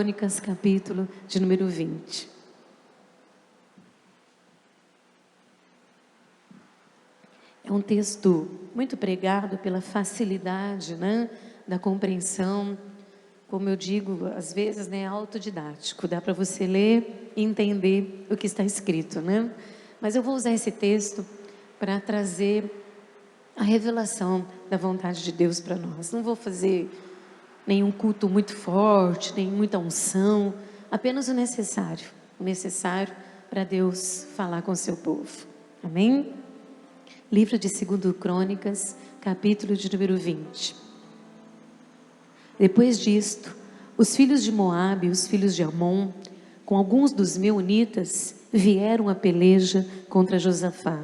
Crônicas, capítulo de número 20. É um texto muito pregado pela facilidade, né, da compreensão. Como eu digo, às vezes, né, autodidático. Dá para você ler e entender o que está escrito, né? Mas eu vou usar esse texto para trazer a revelação da vontade de Deus para nós. Não vou fazer nenhum culto muito forte, nem muita unção, apenas o necessário para Deus falar com o seu povo. Amém? Livro de 2 Crônicas, capítulo de número 20. Depois disto, os filhos de Moabe e os filhos de Amon, com alguns dos meunitas, vieram a peleja contra Josafá.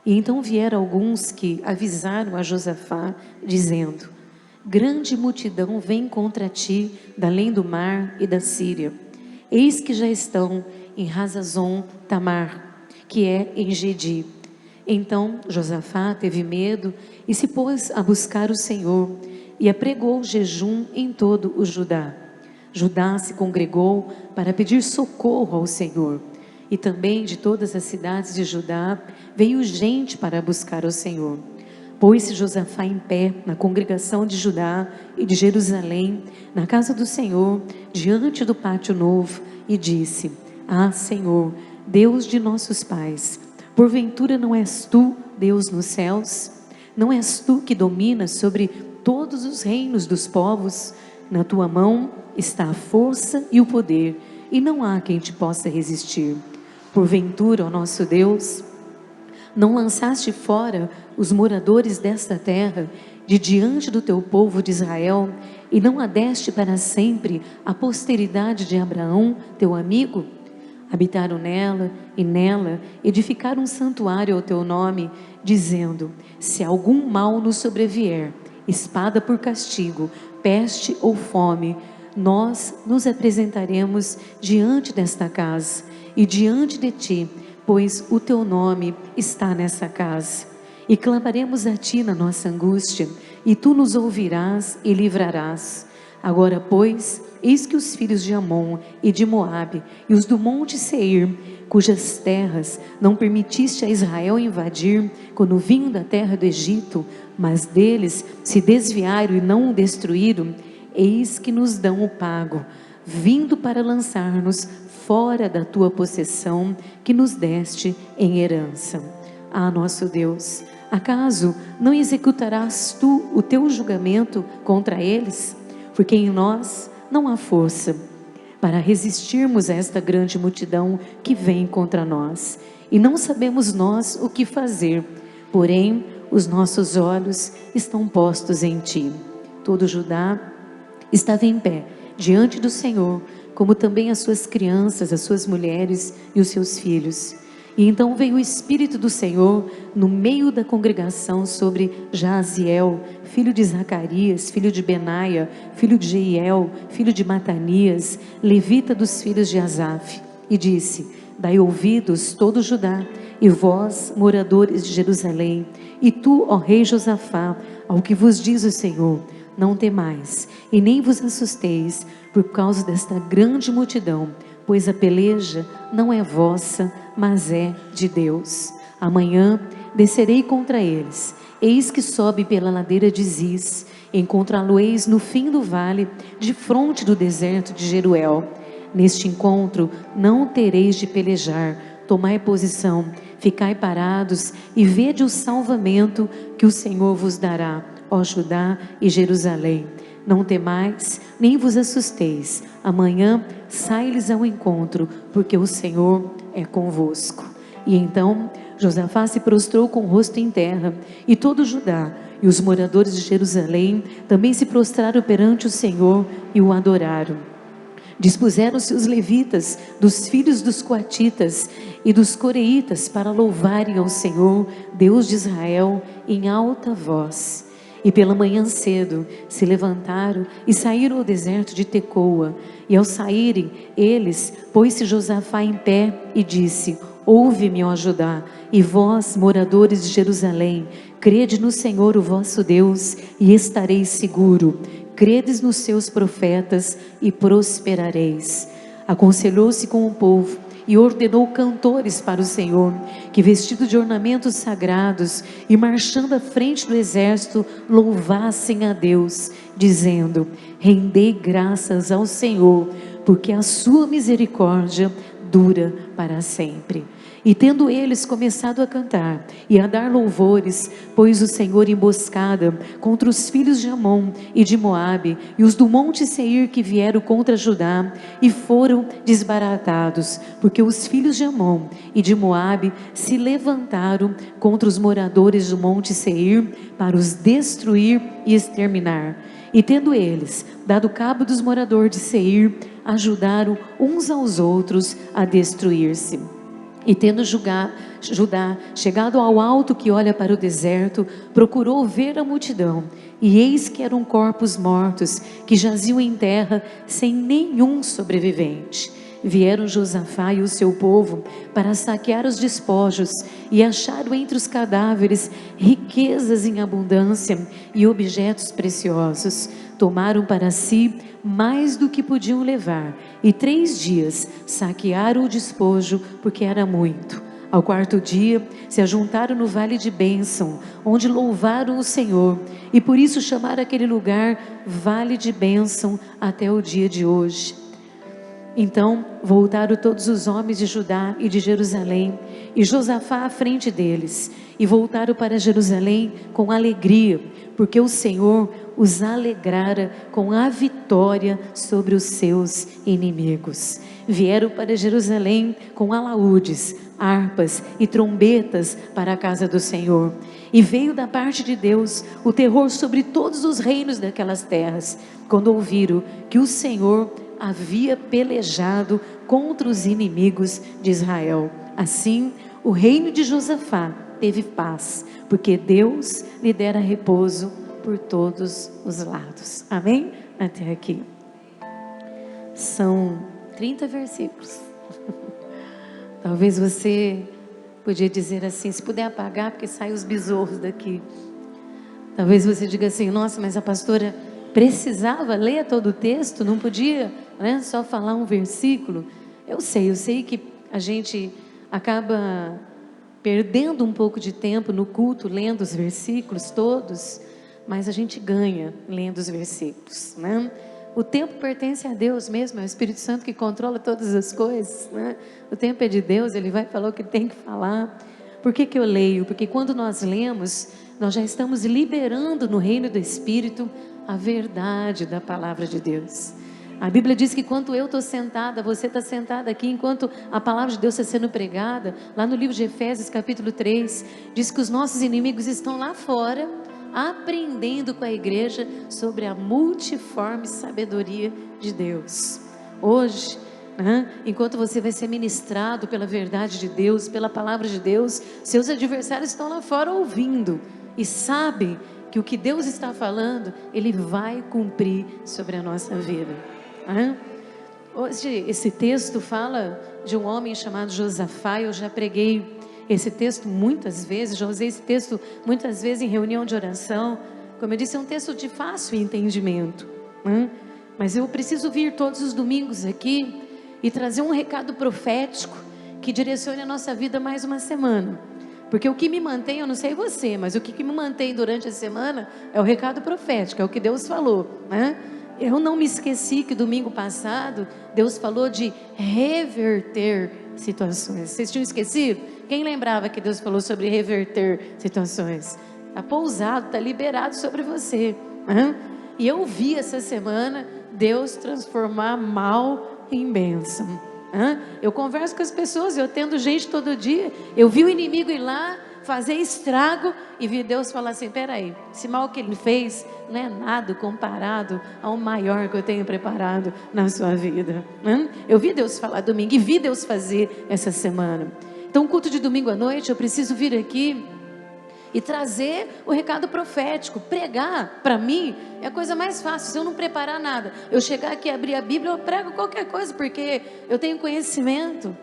E então vieram alguns que avisaram a Josafá, dizendo: grande multidão vem contra ti, da além do mar e da Síria. Eis que já estão em Hazazon Tamar, que é em Gedi. Então Josafá teve medo e se pôs a buscar o Senhor, e apregou jejum em todo o Judá. Judá se congregou para pedir socorro ao Senhor, e também de todas as cidades de Judá veio gente para buscar o Senhor. Pôs-se Josafá em pé na congregação de Judá e de Jerusalém, na casa do Senhor, diante do pátio novo, e disse: ah, Senhor, Deus de nossos pais, porventura não és tu Deus nos céus? Não és tu que dominas sobre todos os reinos dos povos? Na tua mão está a força e o poder, e não há quem te possa resistir. Porventura, ó nosso Deus, não lançaste fora os moradores desta terra de diante do teu povo de Israel, e não a deste para sempre a posteridade de Abraão, teu amigo? Habitaram nela, e nela edificaram um santuário ao teu nome, dizendo: se algum mal nos sobrevier, espada por castigo, peste ou fome, nós nos apresentaremos diante desta casa e diante de ti, pois o teu nome está nessa casa. E clamaremos a ti na nossa angústia, e tu nos ouvirás e livrarás. Agora, pois, eis que os filhos de Amon e de Moabe e os do monte Seir, cujas terras não permitiste a Israel invadir quando vinham da terra do Egito, mas deles se desviaram e não o destruíram, eis que nos dão o pago, vindo para lançar-nos fora da tua possessão que nos deste em herança. Ah, nosso Deus, acaso não executarás tu o teu julgamento contra eles? Porque em nós não há força para resistirmos a esta grande multidão que vem contra nós, e não sabemos nós o que fazer, porém os nossos olhos estão postos em ti. Todo Judá estava em pé diante do Senhor, como também as suas crianças, as suas mulheres e os seus filhos. E então veio o Espírito do Senhor no meio da congregação sobre Jaziel, filho de Zacarias, filho de Benaia, filho de Jeiel, filho de Matanias, levita dos filhos de Asaf, e disse: dai ouvidos todo Judá, e vós, moradores de Jerusalém, e tu, ó rei Josafá, ao que vos diz o Senhor: não temais, e nem vos assusteis por causa desta grande multidão, pois a peleja não é vossa, mas é de Deus. Amanhã descerei contra eles, eis que sobe pela ladeira de Ziz, encontrá-lo-eis no fim do vale, de fronte do deserto de Jeruel. Neste encontro não tereis de pelejar, tomai posição, ficai parados e vede o salvamento que o Senhor vos dará, ó Judá e Jerusalém. Não temais, nem vos assusteis, amanhã sai-lhes ao encontro, porque o Senhor é convosco. E então Josafá se prostrou com o rosto em terra, e todo Judá e os moradores de Jerusalém também se prostraram perante o Senhor e o adoraram. Dispuseram-se os levitas dos filhos dos coatitas e dos coreitas para louvarem ao Senhor, Deus de Israel, em alta voz. E pela manhã cedo se levantaram e saíram ao deserto de Tecoa. E ao saírem eles, pôs-se Josafá em pé e disse: ouve-me, ó Judá, e vós, moradores de Jerusalém, crede no Senhor o vosso Deus, e estareis seguro. credes nos seus profetas e prosperareis. Aconselhou-se com o povo e ordenou cantores para o Senhor, que vestidos de ornamentos sagrados e marchando à frente do exército, louvassem a Deus, dizendo: rendei graças ao Senhor, porque a sua misericórdia dura para sempre. E tendo eles começado a cantar e a dar louvores, pôs o Senhor emboscada contra os filhos de Amon e de Moabe e os do monte Seir que vieram contra Judá, e foram desbaratados, porque os filhos de Amon e de Moabe se levantaram contra os moradores do monte Seir para os destruir e exterminar. E tendo eles dado cabo dos moradores de Seir, ajudaram uns aos outros a destruir-se. E tendo Judá chegado ao alto que olha para o deserto, procurou ver a multidão, e eis que eram corpos mortos, que jaziam em terra, sem nenhum sobrevivente. Vieram Josafá e o seu povo para saquear os despojos, e acharam entre os cadáveres riquezas em abundância e objetos preciosos. Tomaram para si mais do que podiam levar, e 3 dias saquearam o despojo, porque era muito. Ao 4º dia se ajuntaram no vale de bênção, onde louvaram o Senhor, e por isso chamaram aquele lugar vale de bênção até o dia de hoje. Então voltaram todos os homens de Judá e de Jerusalém, e Josafá à frente deles, e voltaram para Jerusalém com alegria, porque o Senhor os alegrara com a vitória sobre os seus inimigos. Vieram para Jerusalém com alaúdes, harpas e trombetas para a casa do Senhor. E veio da parte de Deus o terror sobre todos os reinos daquelas terras, quando ouviram que o Senhor havia pelejado contra os inimigos de Israel. Assim, o reino de Josafá teve paz, porque Deus lhe dera repouso por todos os lados. Amém? Até aqui. São 30 versículos. Talvez você podia dizer assim, se puder apagar, porque saem os besouros daqui. Talvez você diga assim, nossa, mas a pastora precisava ler todo o texto, não podia, né, só falar um versículo. Eu sei que a gente acaba perdendo um pouco de tempo no culto, lendo os versículos todos, mas a gente ganha lendo os versículos, né? O tempo pertence a Deus mesmo, é o Espírito Santo que controla todas as coisas, né? O tempo é de Deus, Ele vai falar o que tem que falar. Por que eu leio? Porque quando nós lemos, nós já estamos liberando no reino do Espírito a verdade da palavra de Deus. A Bíblia diz que enquanto eu estou sentada, você está sentada aqui, enquanto a palavra de Deus está sendo pregada, lá no livro de Efésios capítulo 3, diz que os nossos inimigos estão lá fora, aprendendo com a igreja sobre a multiforme sabedoria de Deus. Hoje, enquanto você vai ser ministrado pela verdade de Deus, pela palavra de Deus, seus adversários estão lá fora ouvindo e sabem que o que Deus está falando, Ele vai cumprir sobre a nossa vida. Hoje esse texto fala de um homem chamado Josafá. Eu já preguei esse texto muitas vezes, já usei esse texto muitas vezes em reunião de oração. Como eu disse, é um texto de fácil entendimento, mas eu preciso vir todos os domingos aqui e trazer um recado profético que direcione a nossa vida mais uma semana. Porque o que me mantém, eu não sei você, mas o que me mantém durante a semana é o recado profético, é o que Deus falou, Eu não me esqueci que domingo passado Deus falou de reverter situações. Vocês tinham esquecido? Quem lembrava que Deus falou sobre reverter situações? Está pousado, está liberado sobre você. E eu vi essa semana Deus transformar mal em bênção. Eu converso com as pessoas, eu atendo gente todo dia. Eu vi o inimigo ir lá fazer estrago e vi Deus falar assim, peraí, esse mal que ele fez não é nada comparado ao maior que eu tenho preparado na sua vida. Eu vi Deus falar domingo e vi Deus fazer essa semana. Então, culto de domingo à noite, eu preciso vir aqui e trazer o recado profético. Pregar, para mim, é a coisa mais fácil. Se eu não preparar nada, eu chegar aqui, abrir a Bíblia, eu prego qualquer coisa, porque eu tenho conhecimento,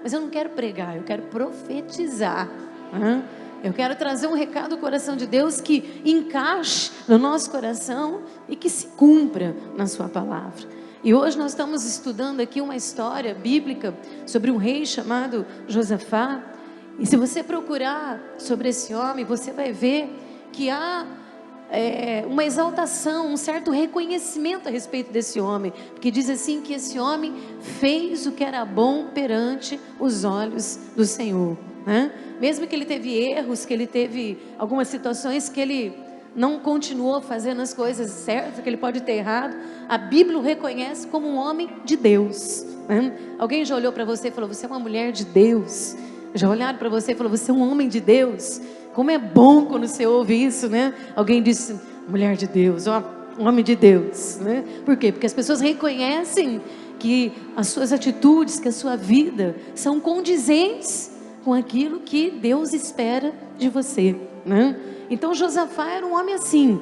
Mas eu não quero pregar, eu quero profetizar. Eu quero trazer um recado do coração de Deus que encaixe no nosso coração e que se cumpra na sua palavra. E hoje nós estamos estudando aqui uma história bíblica sobre um rei chamado Josafá. E se você procurar sobre esse homem, você vai ver que há uma exaltação, um certo reconhecimento a respeito desse homem, porque diz assim que esse homem fez o que era bom perante os olhos do Senhor, né? Mesmo que ele teve erros, que ele teve algumas situações que ele não continuou fazendo as coisas certas, que ele pode ter errado, a Bíblia o reconhece como um homem de Deus, né? Alguém já olhou para você e falou: você é uma mulher de Deus? Já olharam para você e falou: você é um homem de Deus? Como é bom quando você ouve isso, né? Alguém disse: mulher de Deus, ó, homem de Deus, né? Por quê? Porque as pessoas reconhecem que as suas atitudes, que a sua vida são condizentes com aquilo que Deus espera de você, né? Então Josafá era um homem assim,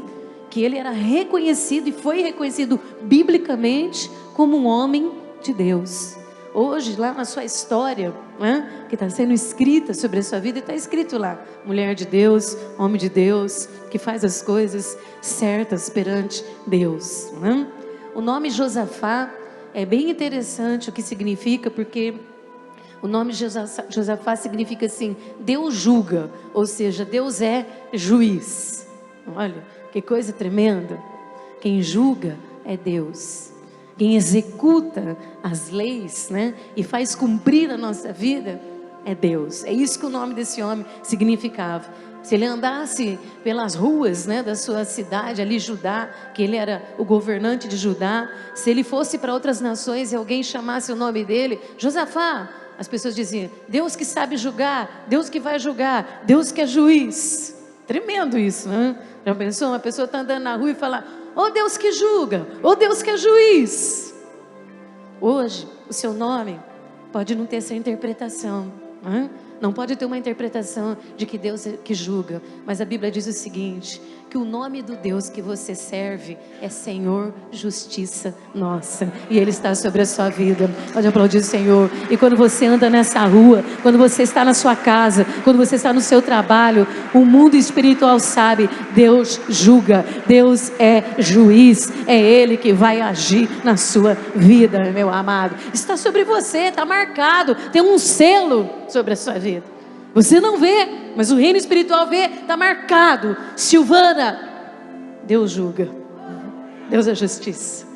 que ele era reconhecido e foi reconhecido biblicamente como um homem de Deus. Hoje, lá na sua história, né, que está sendo escrita sobre a sua vida, está escrito lá: mulher de Deus, homem de Deus, que faz as coisas certas perante Deus, né? O nome Josafá é bem interessante o que significa, porque o nome Josafá significa assim: Deus julga, ou seja, Deus é juiz. Olha, que coisa tremenda. Quem julga é Deus. Quem executa as leis, né, e faz cumprir a nossa vida é Deus. É isso que o nome desse homem significava. Se ele andasse pelas ruas, né, da sua cidade ali, Judá, que ele era o governante de Judá, se ele fosse para outras nações e alguém chamasse o nome dele Josafá, as pessoas diziam: Deus que sabe julgar, Deus que vai julgar, Deus que é juiz. Tremendo isso, né? Já pensou? Uma pessoa está andando na rua e fala: ó Deus que julga, ó Deus que é juiz. Hoje, o seu nome pode não ter essa interpretação, né? Não pode ter uma interpretação de que Deus é que julga, mas a Bíblia diz o seguinte: que o nome do Deus que você serve é Senhor Justiça Nossa, e Ele está sobre a sua vida. Pode aplaudir o Senhor. E quando você anda nessa rua, quando você está na sua casa, quando você está no seu trabalho, o mundo espiritual sabe: Deus julga, Deus é juiz, é Ele que vai agir na sua vida, meu amado. Está sobre você, está marcado, tem um selo sobre a sua vida. Você não vê, mas o reino espiritual vê, está marcado: Silvana, Deus julga, Deus é justiça.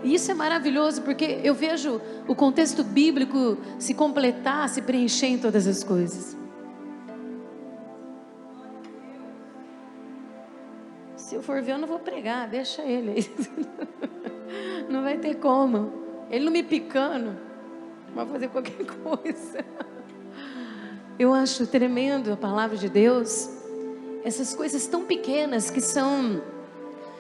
E isso é maravilhoso, porque eu vejo o contexto bíblico se completar, se preencher em todas as coisas. Se eu for ver, eu não vou pregar, deixa ele aí. Não vai ter como. Ele não me picando, vai fazer qualquer coisa. Eu acho tremendo a palavra de Deus, essas coisas tão pequenas que são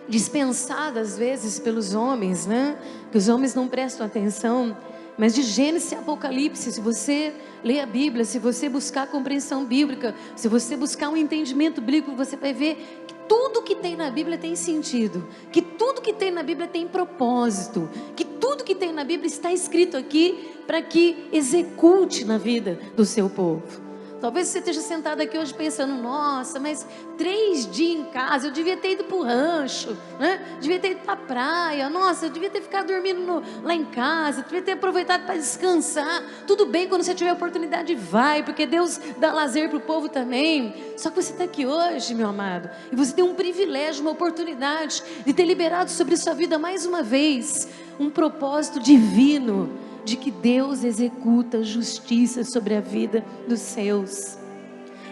dispensadas às vezes pelos homens, né? Que os homens não prestam atenção. Mas de Gênesis e Apocalipse, se você ler a Bíblia, se você buscar a compreensão bíblica, se você buscar um entendimento bíblico, você vai ver que tudo que tem na Bíblia tem sentido, que tudo que tem na Bíblia tem propósito, que tudo que tem na Bíblia está escrito aqui para que execute na vida do seu povo. Talvez você esteja sentado aqui hoje pensando: nossa, mas 3 dias em casa, eu devia ter ido para o rancho, né? Devia ter ido para a praia, nossa, eu devia ter ficado dormindo lá em casa, devia ter aproveitado para descansar. Tudo bem, quando você tiver oportunidade, vai, porque Deus dá lazer para o povo também. Só que você está aqui hoje, meu amado, e você tem um privilégio, uma oportunidade de ter liberado sobre sua vida mais uma vez um propósito divino, de que Deus executa justiça sobre a vida dos seus.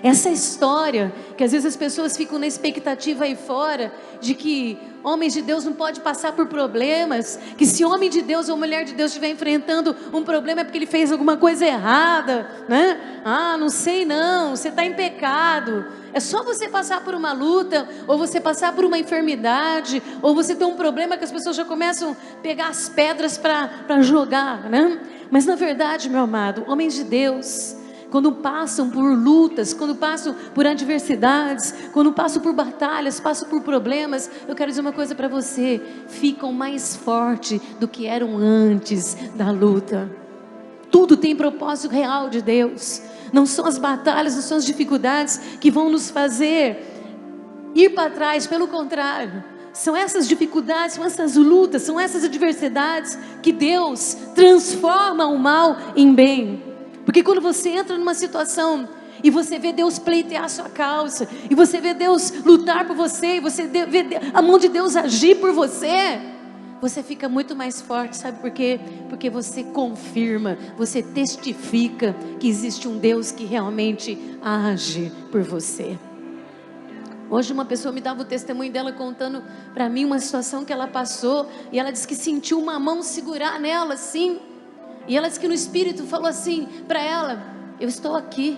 Essa história que às vezes as pessoas ficam na expectativa aí fora de que homens de Deus não podem passar por problemas, que se homem de Deus ou mulher de Deus estiver enfrentando um problema é porque ele fez alguma coisa errada, né? Ah, não sei não, você está em pecado. É só você passar por uma luta, ou você passar por uma enfermidade, ou você ter um problema que as pessoas já começam a pegar as pedras para jogar, né? Mas na verdade, meu amado, homens de Deus, quando passam por lutas, quando passam por adversidades, quando passam por batalhas, passam por problemas, eu quero dizer uma coisa para você: ficam mais fortes do que eram antes da luta. Tudo tem propósito real de Deus. Não são as batalhas, não são as dificuldades que vão nos fazer ir para trás. Pelo contrário, são essas dificuldades, são essas lutas, são essas adversidades que Deus transforma o mal em bem. Porque quando você entra numa situação e você vê Deus pleitear a sua causa, e você vê Deus lutar por você, e você vê a mão de Deus agir por você, você fica muito mais forte. Sabe por quê? Porque você confirma, você testifica que existe um Deus que realmente age por você. Hoje uma pessoa me dava o testemunho dela contando para mim uma situação que ela passou, e ela disse que sentiu uma mão segurar nela assim, e ela disse que no Espírito falou assim para ela: eu estou aqui.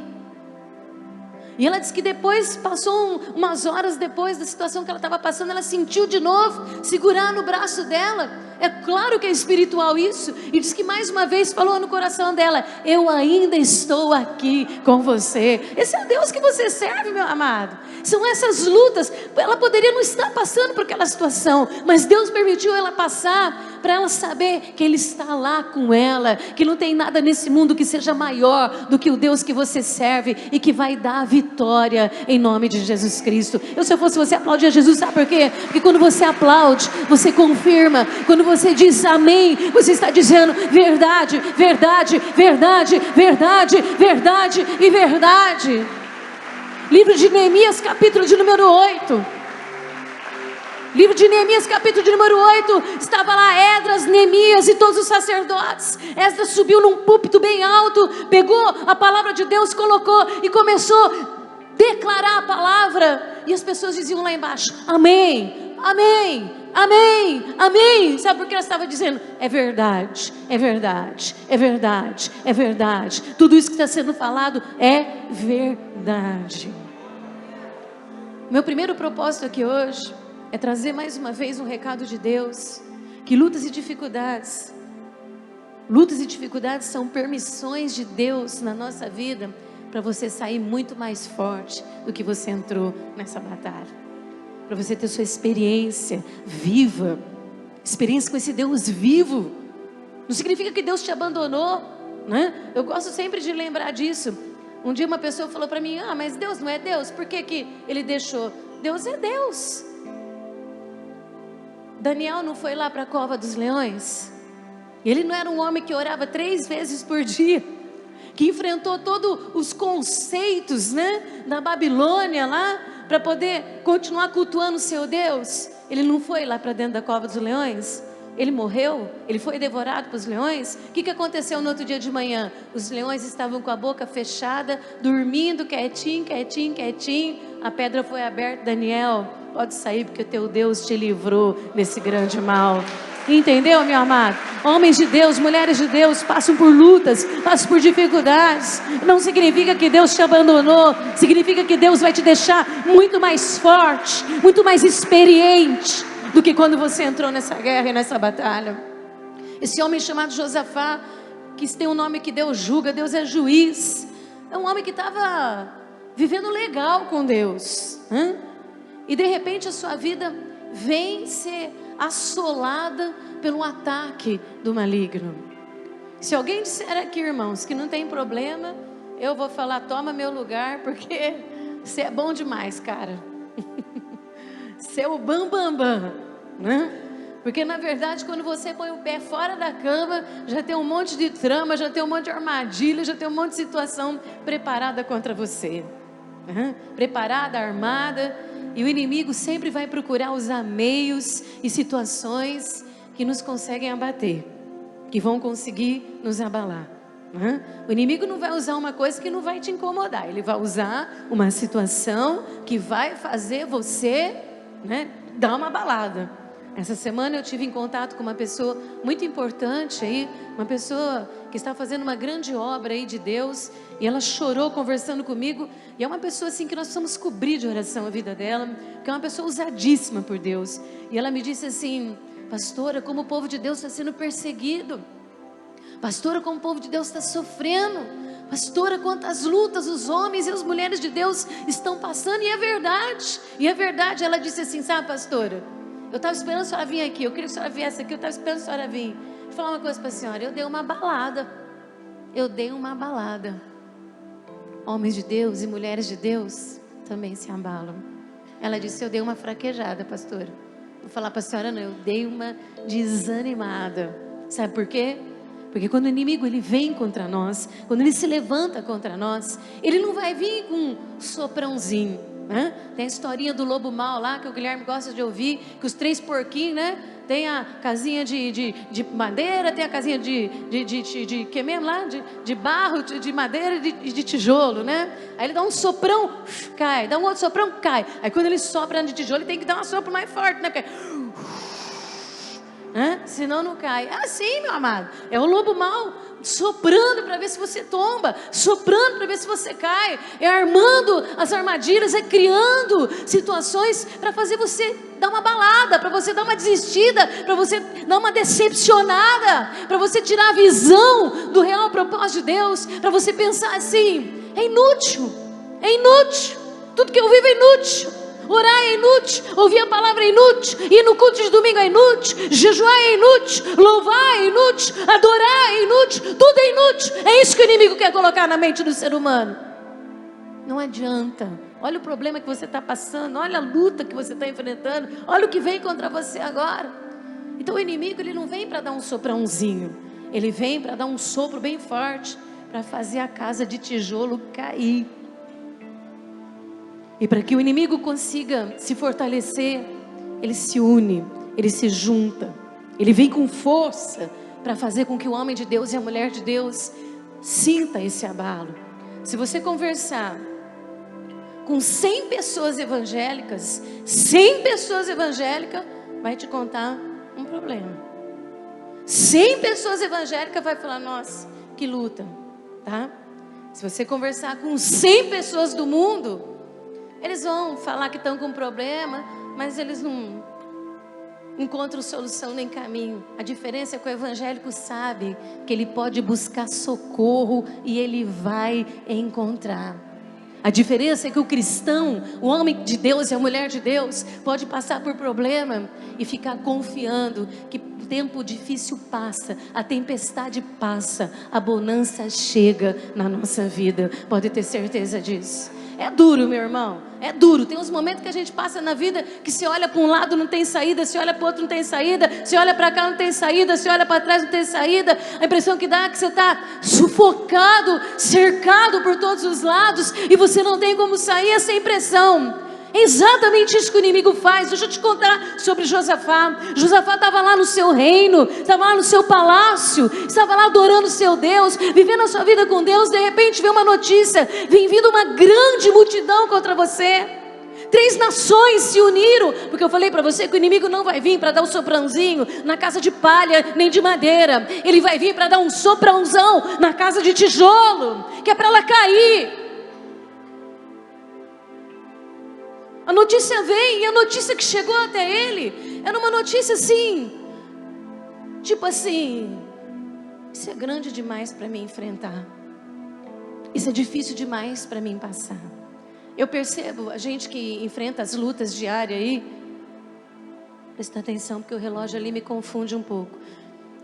E ela disse que depois, passou umas horas depois da situação que ela estava passando, ela sentiu de novo segurar no braço dela. É claro que é espiritual isso. E diz que mais uma vez falou no coração dela: eu ainda estou aqui com você. Esse é o Deus que você serve, meu amado. São essas lutas. Ela poderia não estar passando por aquela situação, mas Deus permitiu ela passar, para ela saber que Ele está lá com ela, que não tem nada nesse mundo que seja maior do que o Deus que você serve, e que vai dar a vitória em nome de Jesus Cristo. Se eu fosse você, aplaudir a Jesus. Sabe por quê? Porque quando você aplaude, você confirma. Quando você diz amém, você está dizendo verdade, verdade, verdade, verdade, verdade e verdade. Livro de Neemias, capítulo de número 8. Livro de Neemias, capítulo de número 8. Estava lá Esdras, Neemias e todos os sacerdotes. Esdras subiu num púlpito bem alto, pegou a palavra de Deus, colocou e começou a declarar a palavra. E as pessoas diziam lá embaixo: amém, amém, amém, amém. Sabe por que ela estava dizendo? É verdade, é verdade, é verdade, é verdade. Tudo isso que está sendo falado é verdade. Meu primeiro propósito aqui hoje é trazer mais uma vez um recado de Deus, que lutas e dificuldades são permissões de Deus na nossa vida, para você sair muito mais forte do que você entrou nessa batalha, para você ter sua experiência viva, experiência com esse Deus vivo. Não significa que Deus te abandonou, né? Eu gosto sempre de lembrar disso. Um dia uma pessoa falou para mim: mas Deus não é Deus, por que que Ele deixou? Deus é Deus. Daniel não foi lá para a cova dos leões? Ele não era um homem que orava 3 vezes por dia, que enfrentou todos os conceitos, né, da Babilônia lá, para poder continuar cultuando o seu Deus? Ele não foi lá para dentro da cova dos leões? Ele morreu? Ele foi devorado pelos leões? O que aconteceu no outro dia de manhã? Os leões estavam com a boca fechada, dormindo quietinho, quietinho, quietinho. A pedra foi aberta. Daniel, pode sair, porque o teu Deus te livrou desse grande mal. Entendeu, meu amado? Homens de Deus, mulheres de Deus passam por lutas, passam por dificuldades. Não significa que Deus te abandonou. Significa que Deus vai te deixar muito mais forte, muito mais experiente do que quando você entrou nessa guerra e nessa batalha. Esse homem chamado Josafá, que tem um nome que Deus julga, Deus é juiz, é um homem que estava vivendo legal com Deus, hein? E de repente a sua vida vem ser assolada pelo ataque do maligno. Se alguém disser aqui, irmãos, que não tem problema, eu vou falar: toma meu lugar, porque você é bom demais, cara. Seu bam, né? Porque na verdade, quando você põe o pé fora da cama, já tem um monte de trama, já tem um monte de armadilha, já tem um monte de situação preparada contra você, preparada, armada. E o inimigo sempre vai procurar usar meios e situações que nos conseguem abater, que vão conseguir nos abalar. O inimigo não vai usar uma coisa que não vai te incomodar. Ele vai usar uma situação que vai fazer você, né, dar uma abalada. Essa semana eu tive em contato com uma pessoa muito importante aí, uma pessoa que está fazendo uma grande obra aí de Deus, e ela chorou conversando comigo, e é uma pessoa assim que nós precisamos cobrir de oração a vida dela, que é uma pessoa usadíssima por Deus. E ela me disse assim: pastora, como o povo de Deus está sendo perseguido, pastora, como o povo de Deus está sofrendo, pastora, quantas lutas os homens e as mulheres de Deus estão passando. E é verdade, ela disse assim: sabe, pastora, eu estava esperando a senhora vir aqui, eu queria que a senhora viesse aqui, eu estava esperando a senhora vir. Vou falar uma coisa para a senhora: eu dei uma balada. eu dei uma abalada. Homens de Deus e mulheres de Deus também se abalam. Ela disse, eu dei uma fraquejada, pastora. Vou falar para a senhora, não, eu dei uma desanimada. Sabe por quê? Porque quando o inimigo ele vem contra nós, quando ele se levanta contra nós, ele não vai vir com um soprãozinho, né? Tem a historinha do lobo mau lá, que o Guilherme gosta de ouvir, que os 3 porquinhos, né? Tem a casinha de madeira, tem a casinha de que mesmo lá? De barro, de madeira e de tijolo, né? Aí ele dá um soprão, cai, dá um outro soprão, cai. Aí quando ele sopra de tijolo, ele tem que dar um sopro mais forte, né? Porque... senão não cai. Assim, meu amado, é o lobo mau soprando para ver se você tomba, soprando para ver se você cai, é armando as armadilhas, é criando situações para fazer você dar uma balada, para você dar uma desistida, para você dar uma decepcionada, para você tirar a visão do real propósito de Deus, para você pensar assim, é inútil, tudo que eu vivo é inútil. Orar é inútil, ouvir a palavra é inútil, ir no culto de domingo é inútil, jejuar é inútil, louvar é inútil, adorar é inútil, tudo é inútil. É isso que o inimigo quer colocar na mente do ser humano. Não adianta. Olha o problema que você está passando, olha a luta que você está enfrentando, olha o que vem contra você agora. Então o inimigo ele não vem para dar um soprãozinho, ele vem para dar um sopro bem forte, para fazer a casa de tijolo cair. E para que o inimigo consiga se fortalecer, ele se une, ele se junta, ele vem com força para fazer com que o homem de Deus e a mulher de Deus sinta esse abalo. Se você conversar com 100 pessoas evangélicas, 100 pessoas evangélicas vai te contar um problema. 100 pessoas evangélicas vai falar, nossa, que luta, tá? Se você conversar com 100 pessoas do mundo, eles vão falar que estão com problema, mas eles não encontram solução nem caminho. A diferença é que o evangélico sabe que ele pode buscar socorro e ele vai encontrar. A diferença é que o cristão, o homem de Deus e a mulher de Deus, pode passar por problema e ficar confiando que o tempo difícil passa, a tempestade passa, a bonança chega na nossa vida. Pode ter certeza disso. É duro, meu irmão, é duro. Tem uns momentos que a gente passa na vida que se olha para um lado não tem saída, se olha para o outro não tem saída, se olha para cá não tem saída, se olha para trás não tem saída. A impressão que dá é que você está sufocado, cercado por todos os lados e você não tem como sair. Essa impressão. É exatamente isso que o inimigo faz. Deixa eu te contar sobre Josafá. Josafá estava lá no seu reino, estava lá no seu palácio, estava lá adorando o seu Deus, vivendo a sua vida com Deus. De repente veio uma notícia, vem vindo uma grande multidão contra você. 3 nações se uniram, porque eu falei para você que o inimigo não vai vir para dar um soprãozinho na casa de palha nem de madeira. Ele vai vir para dar um soprãozão na casa de tijolo, que é para ela cair. A notícia vem, e a notícia que chegou até ele era uma notícia assim, tipo assim, isso é grande demais para mim enfrentar, isso é difícil demais para mim passar. Eu percebo a gente que enfrenta as lutas diárias aí, presta atenção porque o relógio ali me confunde um pouco.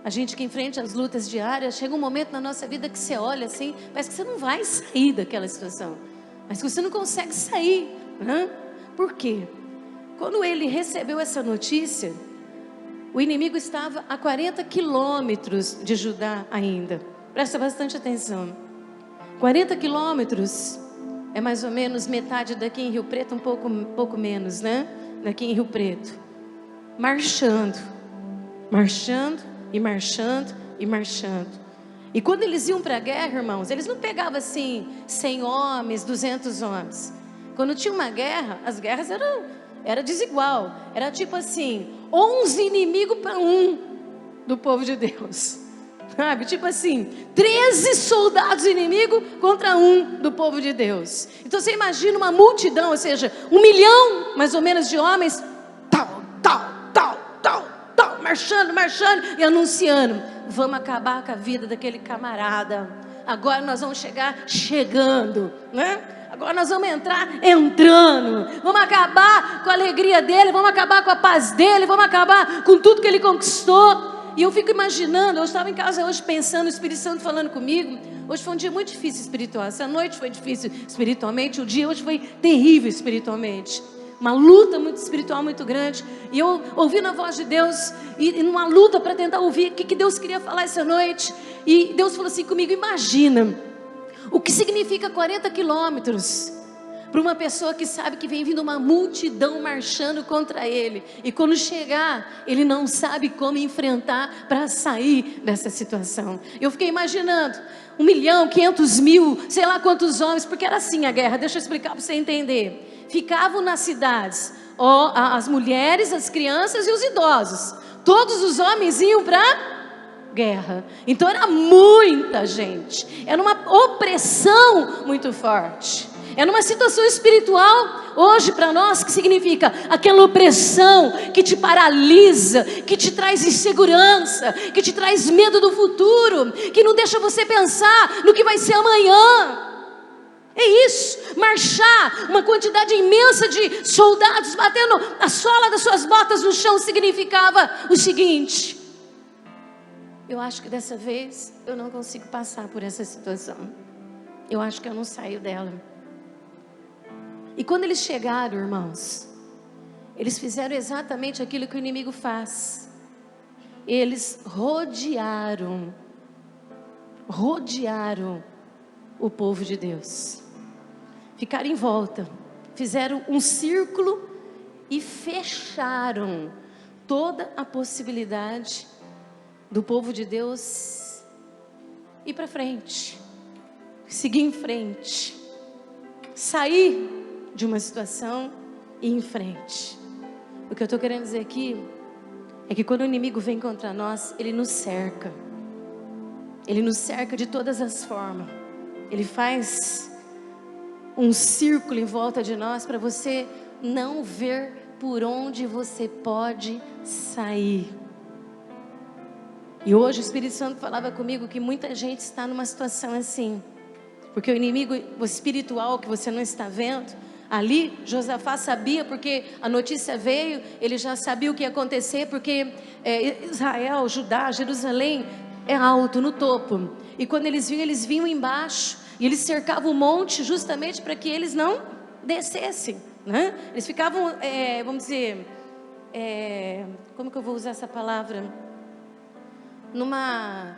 A gente que enfrenta as lutas diárias, chega um momento na nossa vida que você olha assim, parece que você não vai sair daquela situação, mas que você não consegue sair, né? Por quê? Quando ele recebeu essa notícia, o inimigo estava a 40 quilômetros de Judá ainda. Presta bastante atenção. 40 quilômetros é mais ou menos metade daqui em Rio Preto, um pouco menos, né? Daqui em Rio Preto. Marchando. Marchando e marchando e marchando. E quando eles iam para a guerra, irmãos, eles não pegavam assim 100 homens, 200 homens. Quando tinha uma guerra, as guerras era desigual. Era tipo assim, 11 inimigos para 1 do povo de Deus. Sabe? Tipo assim, 13 soldados inimigos contra 1 do povo de Deus. Então você imagina uma multidão, ou seja, 1 milhão mais ou menos de homens, marchando e anunciando, vamos acabar com a vida daquele camarada. Agora nós vamos chegando, né? Agora nós vamos entrar entrando, vamos acabar com a alegria dele, vamos acabar com a paz dele, vamos acabar com tudo que ele conquistou. E eu fico imaginando, eu estava em casa hoje pensando, o Espírito Santo falando comigo, Hoje foi um dia muito difícil espiritual. Essa noite foi difícil espiritualmente. O dia hoje foi terrível espiritualmente. Uma luta muito espiritual muito grande. E eu ouvindo a voz de Deus, e numa luta para tentar ouvir o que Deus queria falar essa noite. E Deus falou assim comigo: imagina o que significa 40 quilômetros para uma pessoa que sabe que vem vindo uma multidão marchando contra ele. E quando chegar, ele não sabe como enfrentar para sair dessa situação. Eu fiquei imaginando 1 milhão, 500 mil, sei lá quantos homens, porque era assim a guerra, deixa eu explicar para você entender. Ficavam nas cidades, as mulheres, as crianças e os idosos. Todos os homens iam para guerra. Então era muita gente. Era uma opressão muito forte. Era uma situação espiritual hoje para nós que significa aquela opressão que te paralisa, que te traz insegurança, que te traz medo do futuro, que não deixa você pensar no que vai ser amanhã. É isso, marchar, uma quantidade imensa de soldados batendo a sola das suas botas no chão significava o seguinte: eu acho que dessa vez eu não consigo passar por essa situação. Eu acho que eu não saio dela. E quando eles chegaram, irmãos, eles fizeram exatamente aquilo que o inimigo faz. Eles rodearam o povo de Deus. Ficaram em volta, fizeram um círculo e fecharam toda a possibilidade do povo de Deus ir para frente, seguir em frente, sair de uma situação e ir em frente. O que eu estou querendo dizer aqui é que quando o inimigo vem contra nós, ele nos cerca. Ele nos cerca de todas as formas. Ele faz um círculo em volta de nós para você não ver por onde você pode sair. E hoje o Espírito Santo falava comigo que muita gente está numa situação assim, porque o inimigo, o espiritual que você não está vendo, ali Josafá sabia, porque a notícia veio, ele já sabia o que ia acontecer, porque Israel, Judá, Jerusalém é alto, no topo, e quando eles vinham embaixo, e eles cercavam o monte justamente para que eles não descessem, né? Eles ficavam, vamos dizer, como que eu vou usar essa palavra? Numa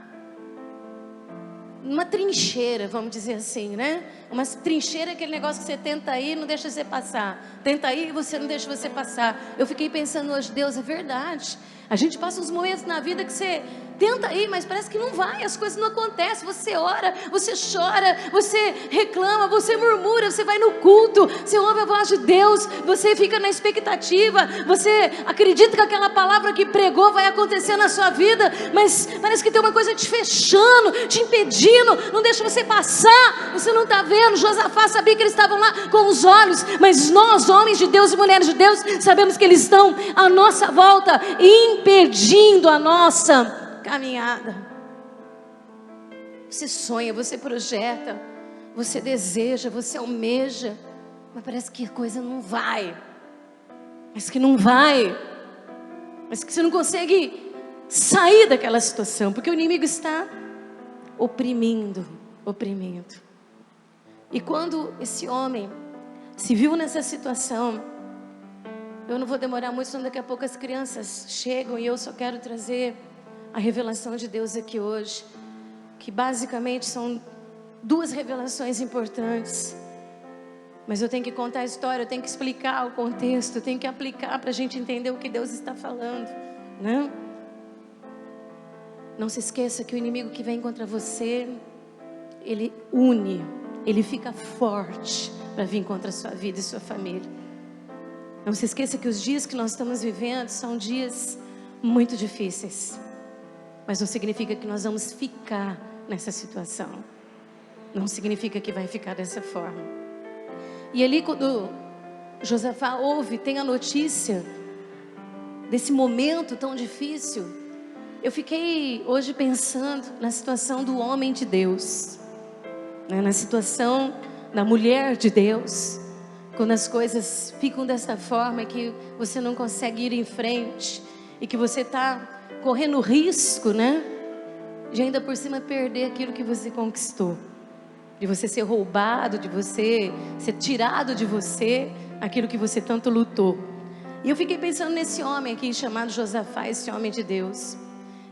trincheira, vamos dizer assim, né? Uma trincheira é aquele negócio que você tenta ir e não deixa você passar. Tenta ir e você não deixa você passar. Eu fiquei pensando hoje, Deus, é verdade. A gente passa uns momentos na vida que você tenta ir, mas parece que não vai, as coisas não acontecem. Você ora, você chora, você reclama, você murmura, você vai no culto, você ouve a voz de Deus, você fica na expectativa, você acredita que aquela palavra que pregou vai acontecer na sua vida, mas parece que tem uma coisa te fechando, te impedindo, não deixa você passar, você não está vendo. Josafá sabia que eles estavam lá com os olhos, mas nós, homens de Deus e mulheres de Deus, sabemos que eles estão à nossa volta, impedindo a nossa caminhada. Você sonha, você projeta, você deseja, você almeja, mas parece que a coisa não vai, parece que não vai, parece que você não consegue sair daquela situação, porque o inimigo está oprimindo. E quando esse homem se viu nessa situação, eu não vou demorar muito, senão daqui a pouco as crianças chegam, e eu só quero trazer a revelação de Deus aqui hoje, que basicamente são duas revelações importantes, mas eu tenho que contar a história, eu tenho que explicar o contexto, eu tenho que aplicar para a gente entender o que Deus está falando, né? Não se esqueça que o inimigo que vem contra você, ele une, ele fica forte para vir contra a sua vida e sua família. Não se esqueça que os dias que nós estamos vivendo são dias muito difíceis, mas não significa que nós vamos ficar nessa situação, não significa que vai ficar dessa forma. E ali quando Josafá tem a notícia desse momento tão difícil, eu fiquei hoje pensando na situação do homem de Deus, né? Na situação da mulher de Deus, quando as coisas ficam dessa forma, que você não consegue ir em frente, e que você está correndo risco, né? de ainda por cima perder aquilo que você conquistou, de você ser roubado, de você ser tirado de você aquilo que você tanto lutou. E eu fiquei pensando nesse homem aqui chamado Josafá, esse homem de Deus.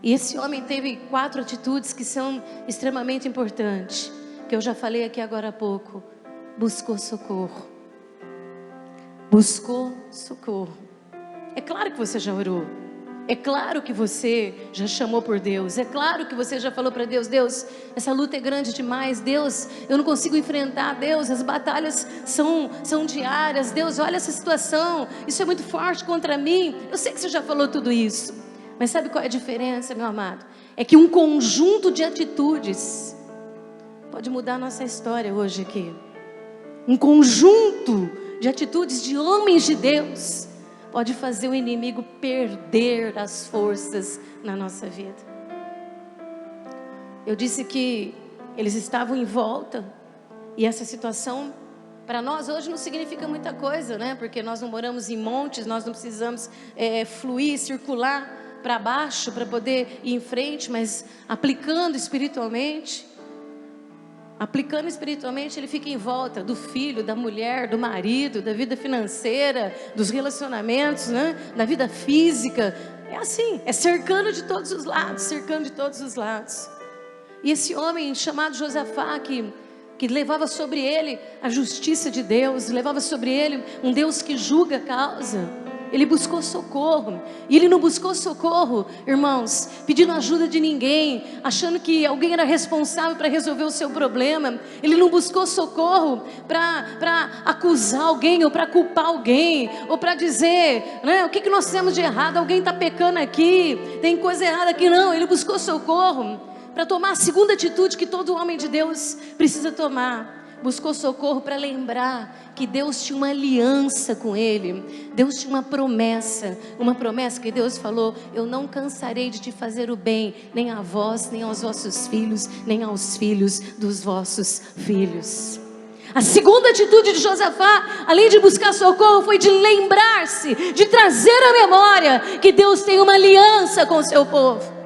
E esse homem teve 4 atitudes que são extremamente importantes, que eu já falei aqui agora há pouco. Buscou socorro. Buscou socorro. É claro que você já orou. É claro que você já chamou por Deus. É claro que você já falou para Deus: Deus, essa luta é grande demais. Deus, eu não consigo enfrentar. Deus, as batalhas são diárias. Deus, olha essa situação. Isso é muito forte contra mim. Eu sei que você já falou tudo isso. Mas sabe qual é a diferença, meu amado? É que um conjunto de atitudes pode mudar a nossa história hoje aqui. Um conjunto de atitudes de homens de Deus pode fazer o inimigo perder as forças na nossa vida. Eu disse que eles estavam em volta, e essa situação para nós hoje não significa muita coisa, né? Porque nós não moramos em montes, nós não precisamos fluir, circular para baixo para poder ir em frente, mas aplicando espiritualmente, ele fica em volta do filho, da mulher, do marido, da vida financeira, dos relacionamentos, né? Da vida física. É assim, é cercando de todos os lados, cercando de todos os lados. E esse homem chamado Josafá, que levava sobre ele a justiça de Deus, levava sobre ele um Deus que julga a causa, ele buscou socorro. E ele não buscou socorro, irmãos, pedindo ajuda de ninguém, achando que alguém era responsável para resolver o seu problema. Ele não buscou socorro para acusar alguém, ou para culpar alguém, ou para dizer, né, o que nós fizemos de errado, alguém está pecando aqui, tem coisa errada aqui. Não, ele buscou socorro para tomar a segunda atitude que todo homem de Deus precisa tomar. Buscou socorro para lembrar que Deus tinha uma aliança com ele. Deus tinha uma promessa que Deus falou: eu não cansarei de te fazer o bem, nem a vós, nem aos vossos filhos, nem aos filhos dos vossos filhos. A segunda atitude de Josafá, além de buscar socorro, foi de lembrar-se, de trazer à memória que Deus tem uma aliança com o seu povo.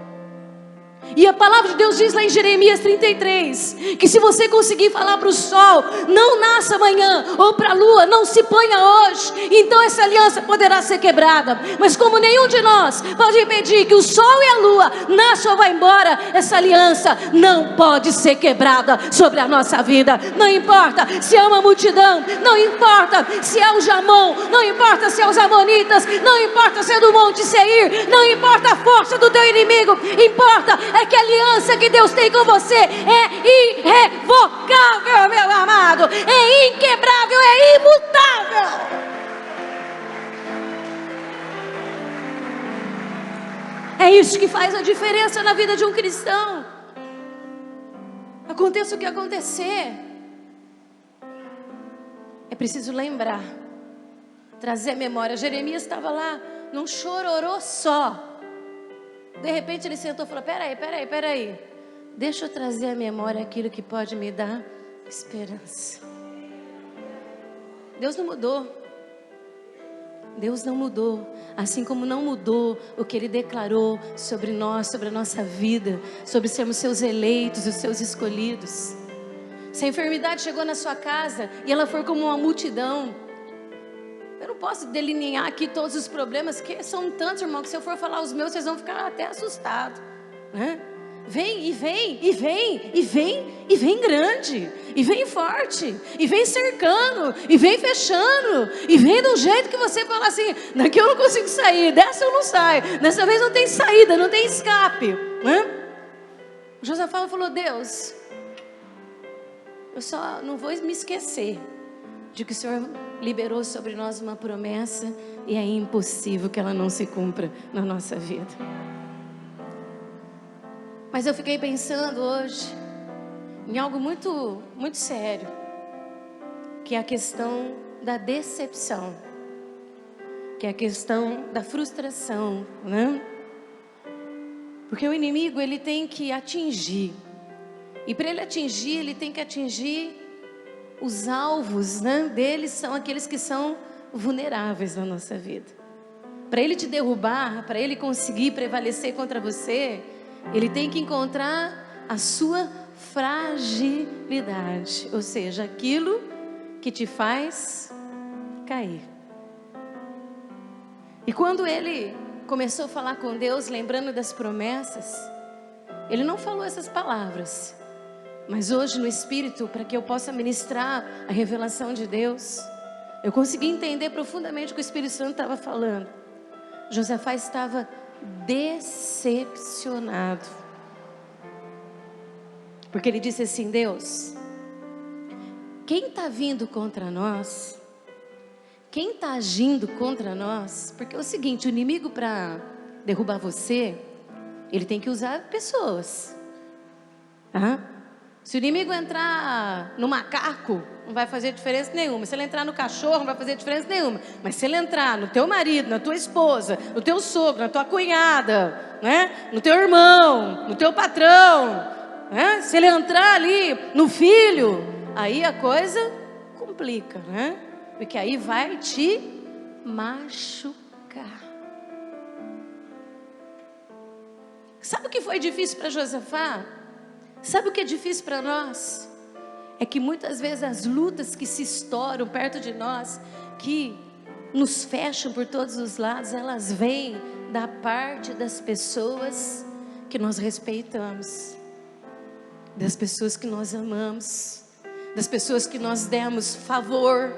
E a palavra de Deus diz lá em Jeremias 33, que se você conseguir falar para o sol, não nasça amanhã, ou para a lua, não se ponha hoje, então essa aliança poderá ser quebrada. Mas como nenhum de nós pode impedir que o sol e a lua nasçam ou vá embora, essa aliança não pode ser quebrada sobre a nossa vida. Não importa se é uma multidão, não importa se é o Jamon, não importa se é os amonitas, não importa se é do Monte Seir, não importa a força do teu inimigo, importa que a aliança que Deus tem com você é irrevogável, meu amado, é inquebrável, é imutável. É isso que faz a diferença na vida de um cristão. Aconteça o que acontecer, é preciso lembrar, trazer a memória. Jeremias estava lá num chororô só. De repente ele sentou e falou: peraí, deixa eu trazer à memória aquilo que pode me dar esperança. Deus não mudou. Deus não mudou, assim como não mudou o que Ele declarou sobre nós, sobre a nossa vida, sobre sermos seus eleitos, os seus escolhidos. Se a enfermidade chegou na sua casa e ela for como uma multidão, eu não posso delinear aqui todos os problemas, que são tantos, irmão, que se eu for falar os meus, vocês vão ficar até assustados, né? Vem grande, e vem forte, e vem cercando, e vem fechando, e vem de um jeito que você fala assim: daqui eu não consigo sair, dessa eu não saio, dessa vez não tem saída, não tem escape, né? Josafá falou: Deus, eu só não vou me esquecer de que o Senhor liberou sobre nós uma promessa, e é impossível que ela não se cumpra na nossa vida. Mas eu fiquei pensando hoje em algo muito, muito sério, que é a questão da decepção, que é a questão da frustração, né? Porque o inimigo, ele tem que atingir, e para ele atingir, ele tem que atingir os alvos, né, deles são aqueles que são vulneráveis na nossa vida. Para ele te derrubar, para ele conseguir prevalecer contra você, Ele tem que encontrar a sua fragilidade, ou seja, aquilo que te faz cair. E quando ele começou a falar com Deus, lembrando das promessas, ele não falou essas palavras, mas hoje no Espírito, para que eu possa ministrar a revelação de Deus, eu consegui entender profundamente o que o Espírito Santo estava falando. Josafá estava decepcionado, porque ele disse assim: Deus, quem está vindo contra nós, quem está agindo contra nós, porque é o seguinte, o inimigo para derrubar você, ele tem que usar pessoas, tá? Se o inimigo entrar no macaco, não vai fazer diferença nenhuma. Se ele entrar no cachorro, não vai fazer diferença nenhuma. Mas se ele entrar no teu marido, na tua esposa, no teu sogro, na tua cunhada, né? No teu irmão, no teu patrão, né? Se ele entrar ali no filho, aí a coisa complica, né? Porque aí vai te machucar. Sabe o que foi difícil para Josafá? Sabe o que é difícil para nós? É que muitas vezes as lutas que se estouram perto de nós, que nos fecham por todos os lados, elas vêm da parte das pessoas que nós respeitamos, das pessoas que nós amamos, das pessoas que nós demos favor,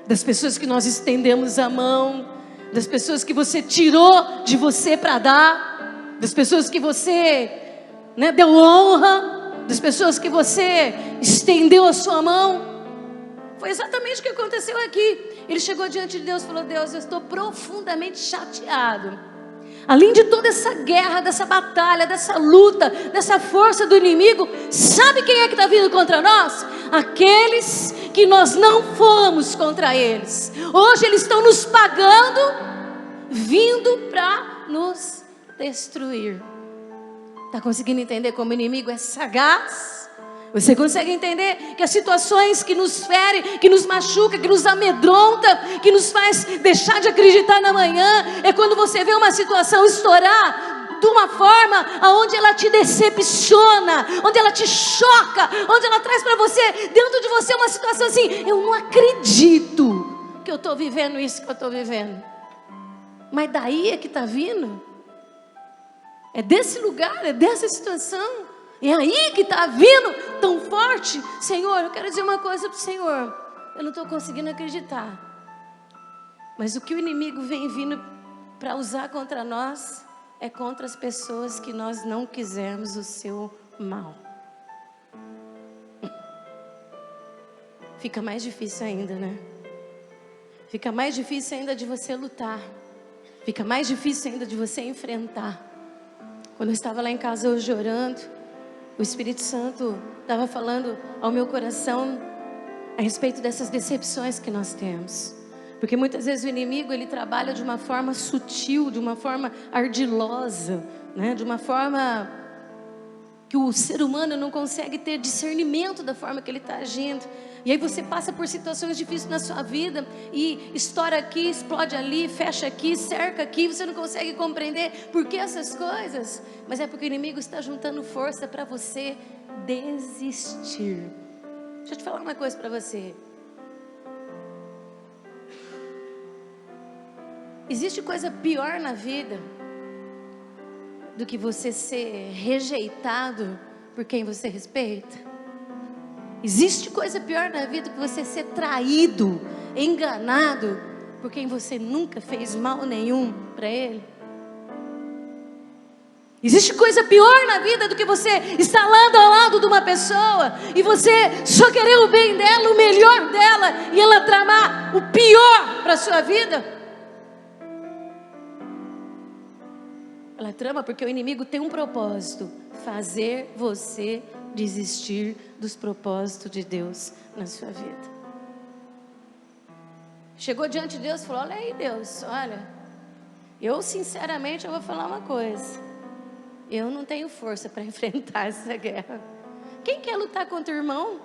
das pessoas que nós estendemos a mão, das pessoas que você tirou de você para dar, das pessoas que você, né, deu honra, das pessoas que você estendeu a sua mão. Foi exatamente o que aconteceu aqui. Ele chegou diante de Deus e falou: Deus, eu estou profundamente chateado. Além de toda essa guerra, dessa batalha, dessa luta, dessa força do inimigo, sabe quem é que está vindo contra nós? Aqueles que nós não fomos contra eles. Hoje eles estão nos pagando, vindo para nos destruir. Está conseguindo entender como o inimigo é sagaz? Você consegue entender que as situações que nos ferem, que nos machuca, que nos amedronta, que nos faz deixar de acreditar na manhã, é quando você vê uma situação estourar de uma forma onde ela te decepciona, onde ela te choca, onde ela traz para você, dentro de você, uma situação assim: eu não acredito que eu estou vivendo isso que eu estou vivendo. Mas daí é que está vindo. É desse lugar, é dessa situação. É aí que está vindo tão forte. Senhor, eu quero dizer uma coisa para o Senhor. Eu não estou conseguindo acreditar. Mas o que o inimigo vem vindo para usar contra nós é contra as pessoas que nós não quisermos o seu mal. Fica mais difícil ainda, né? Fica mais difícil ainda de você lutar. Fica mais difícil ainda de você enfrentar. Quando eu estava lá em casa hoje orando, o Espírito Santo estava falando ao meu coração a respeito dessas decepções que nós temos. Porque muitas vezes o inimigo, ele trabalha de uma forma sutil, de uma forma ardilosa, né? De uma forma que o ser humano não consegue ter discernimento da forma que ele está agindo. E aí você passa por situações difíceis na sua vida e estoura aqui, explode ali, fecha aqui, cerca aqui, você não consegue compreender por que essas coisas. Mas é porque o inimigo está juntando força para você desistir. Deixa eu te falar uma coisa para você. Existe coisa pior na vida do que você ser rejeitado por quem você respeita? Existe coisa pior na vida do que você ser traído, enganado por quem você nunca fez mal nenhum para ele? Existe coisa pior na vida do que você estar lado ao lado de uma pessoa e você só querer o bem dela, o melhor dela, e ela tramar o pior para a sua vida? Ela trama porque o inimigo tem um propósito: fazer você desistir dos propósitos de Deus na sua vida. Chegou diante de Deus e falou: olha aí, Deus, olha, eu sinceramente eu vou falar uma coisa, eu não tenho força para enfrentar essa guerra. Quem quer lutar contra o irmão?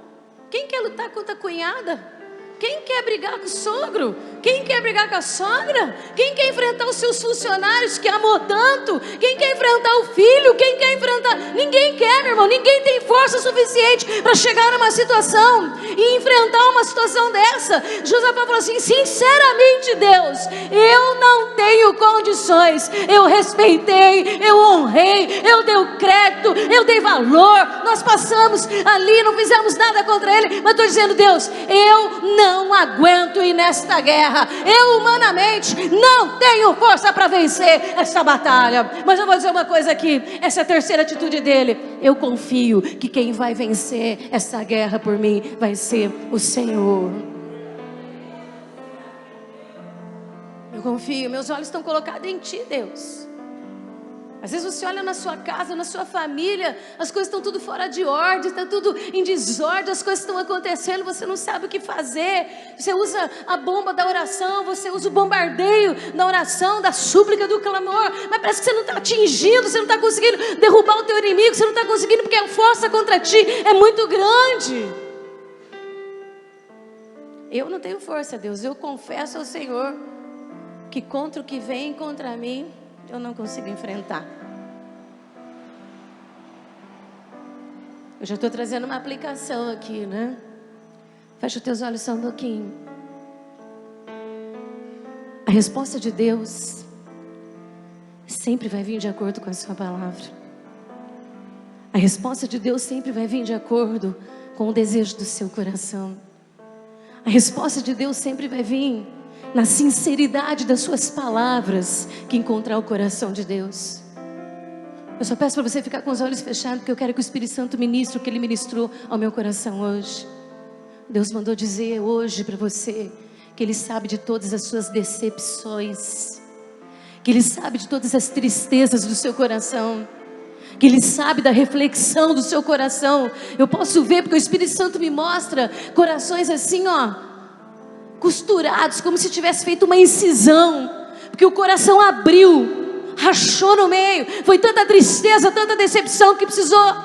Quem quer lutar contra a cunhada? Quem quer brigar com o sogro? Quem quer brigar com a sogra? Quem quer enfrentar os seus funcionários que amou tanto? Quem quer enfrentar o filho? Quem quer enfrentar? Ninguém quer, meu irmão. Ninguém tem força suficiente para chegar numa situação e enfrentar uma situação dessa. Josafá falou assim: sinceramente, Deus, eu não tenho condições. Eu respeitei, eu honrei, eu dei o crédito, eu dei valor. Nós passamos ali, não fizemos nada contra ele, mas estou dizendo: Deus, eu não aguento ir nesta guerra. Eu humanamente não tenho força para vencer essa batalha. Mas eu vou dizer uma coisa aqui, essa é a terceira atitude dele: eu confio que quem vai vencer essa guerra por mim vai ser o Senhor. Eu confio, meus olhos estão colocados em Ti, Deus. Às vezes você olha na sua casa, na sua família, as coisas estão tudo fora de ordem, está tudo em desordem, as coisas estão acontecendo, você não sabe o que fazer. Você usa a bomba da oração, você usa o bombardeio da oração, da súplica, do clamor, mas parece que você não está atingindo, você não está conseguindo derrubar o teu inimigo, você não está conseguindo porque a força contra ti é muito grande. Eu não tenho força, Deus, eu confesso ao Senhor que contra o que vem contra mim, eu não consigo enfrentar. Eu já estou trazendo uma aplicação aqui, né? Fecha os teus olhos só um pouquinho. A resposta de Deus sempre vai vir de acordo com a sua palavra. A resposta de Deus sempre vai vir de acordo com o desejo do seu coração. A resposta de Deus sempre vai vir na sinceridade das suas palavras que encontrar o coração de Deus. Eu só peço para você ficar com os olhos fechados, porque eu quero que o Espírito Santo ministre o que Ele ministrou ao meu coração hoje. Deus mandou dizer hoje para você que Ele sabe de todas as suas decepções, que Ele sabe de todas as tristezas do seu coração, que Ele sabe da reflexão do seu coração. Eu posso ver, porque o Espírito Santo me mostra corações assim, ó, costurados, como se tivesse feito uma incisão, porque o coração abriu, rachou no meio. Foi tanta tristeza, tanta decepção, que precisou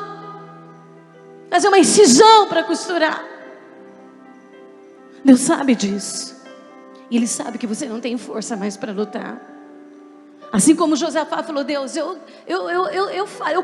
fazer uma incisão para costurar. Deus sabe disso, e Ele sabe que você não tem força mais para lutar. Assim como Josafá falou: Deus, eu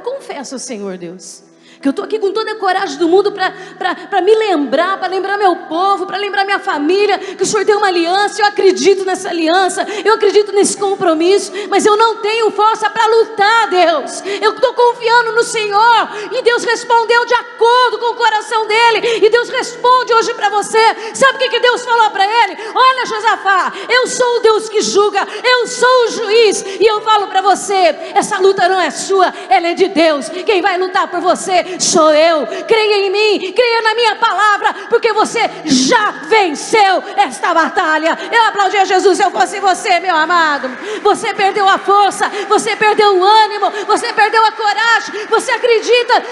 confesso ao Senhor, Deus, que eu estou aqui com toda a coragem do mundo para me lembrar, para lembrar meu povo, para lembrar minha família, que o Senhor tem uma aliança. Eu acredito nessa aliança, eu acredito nesse compromisso, mas eu não tenho força para lutar, Deus. Eu estou confiando no Senhor. E Deus respondeu de acordo com o coração dele. E Deus responde hoje para você. Sabe o que Deus falou para ele? Olha, Josafá, eu sou o Deus que julga, eu sou o juiz, e eu falo para você: essa luta não é sua, ela é de Deus. Quem vai lutar por você sou eu. Creia em mim, creia na minha palavra, porque você já venceu esta batalha. Eu aplaudi a Jesus se eu fosse você, meu amado. Você perdeu a força, você perdeu o ânimo, você perdeu a coragem. Você acredita,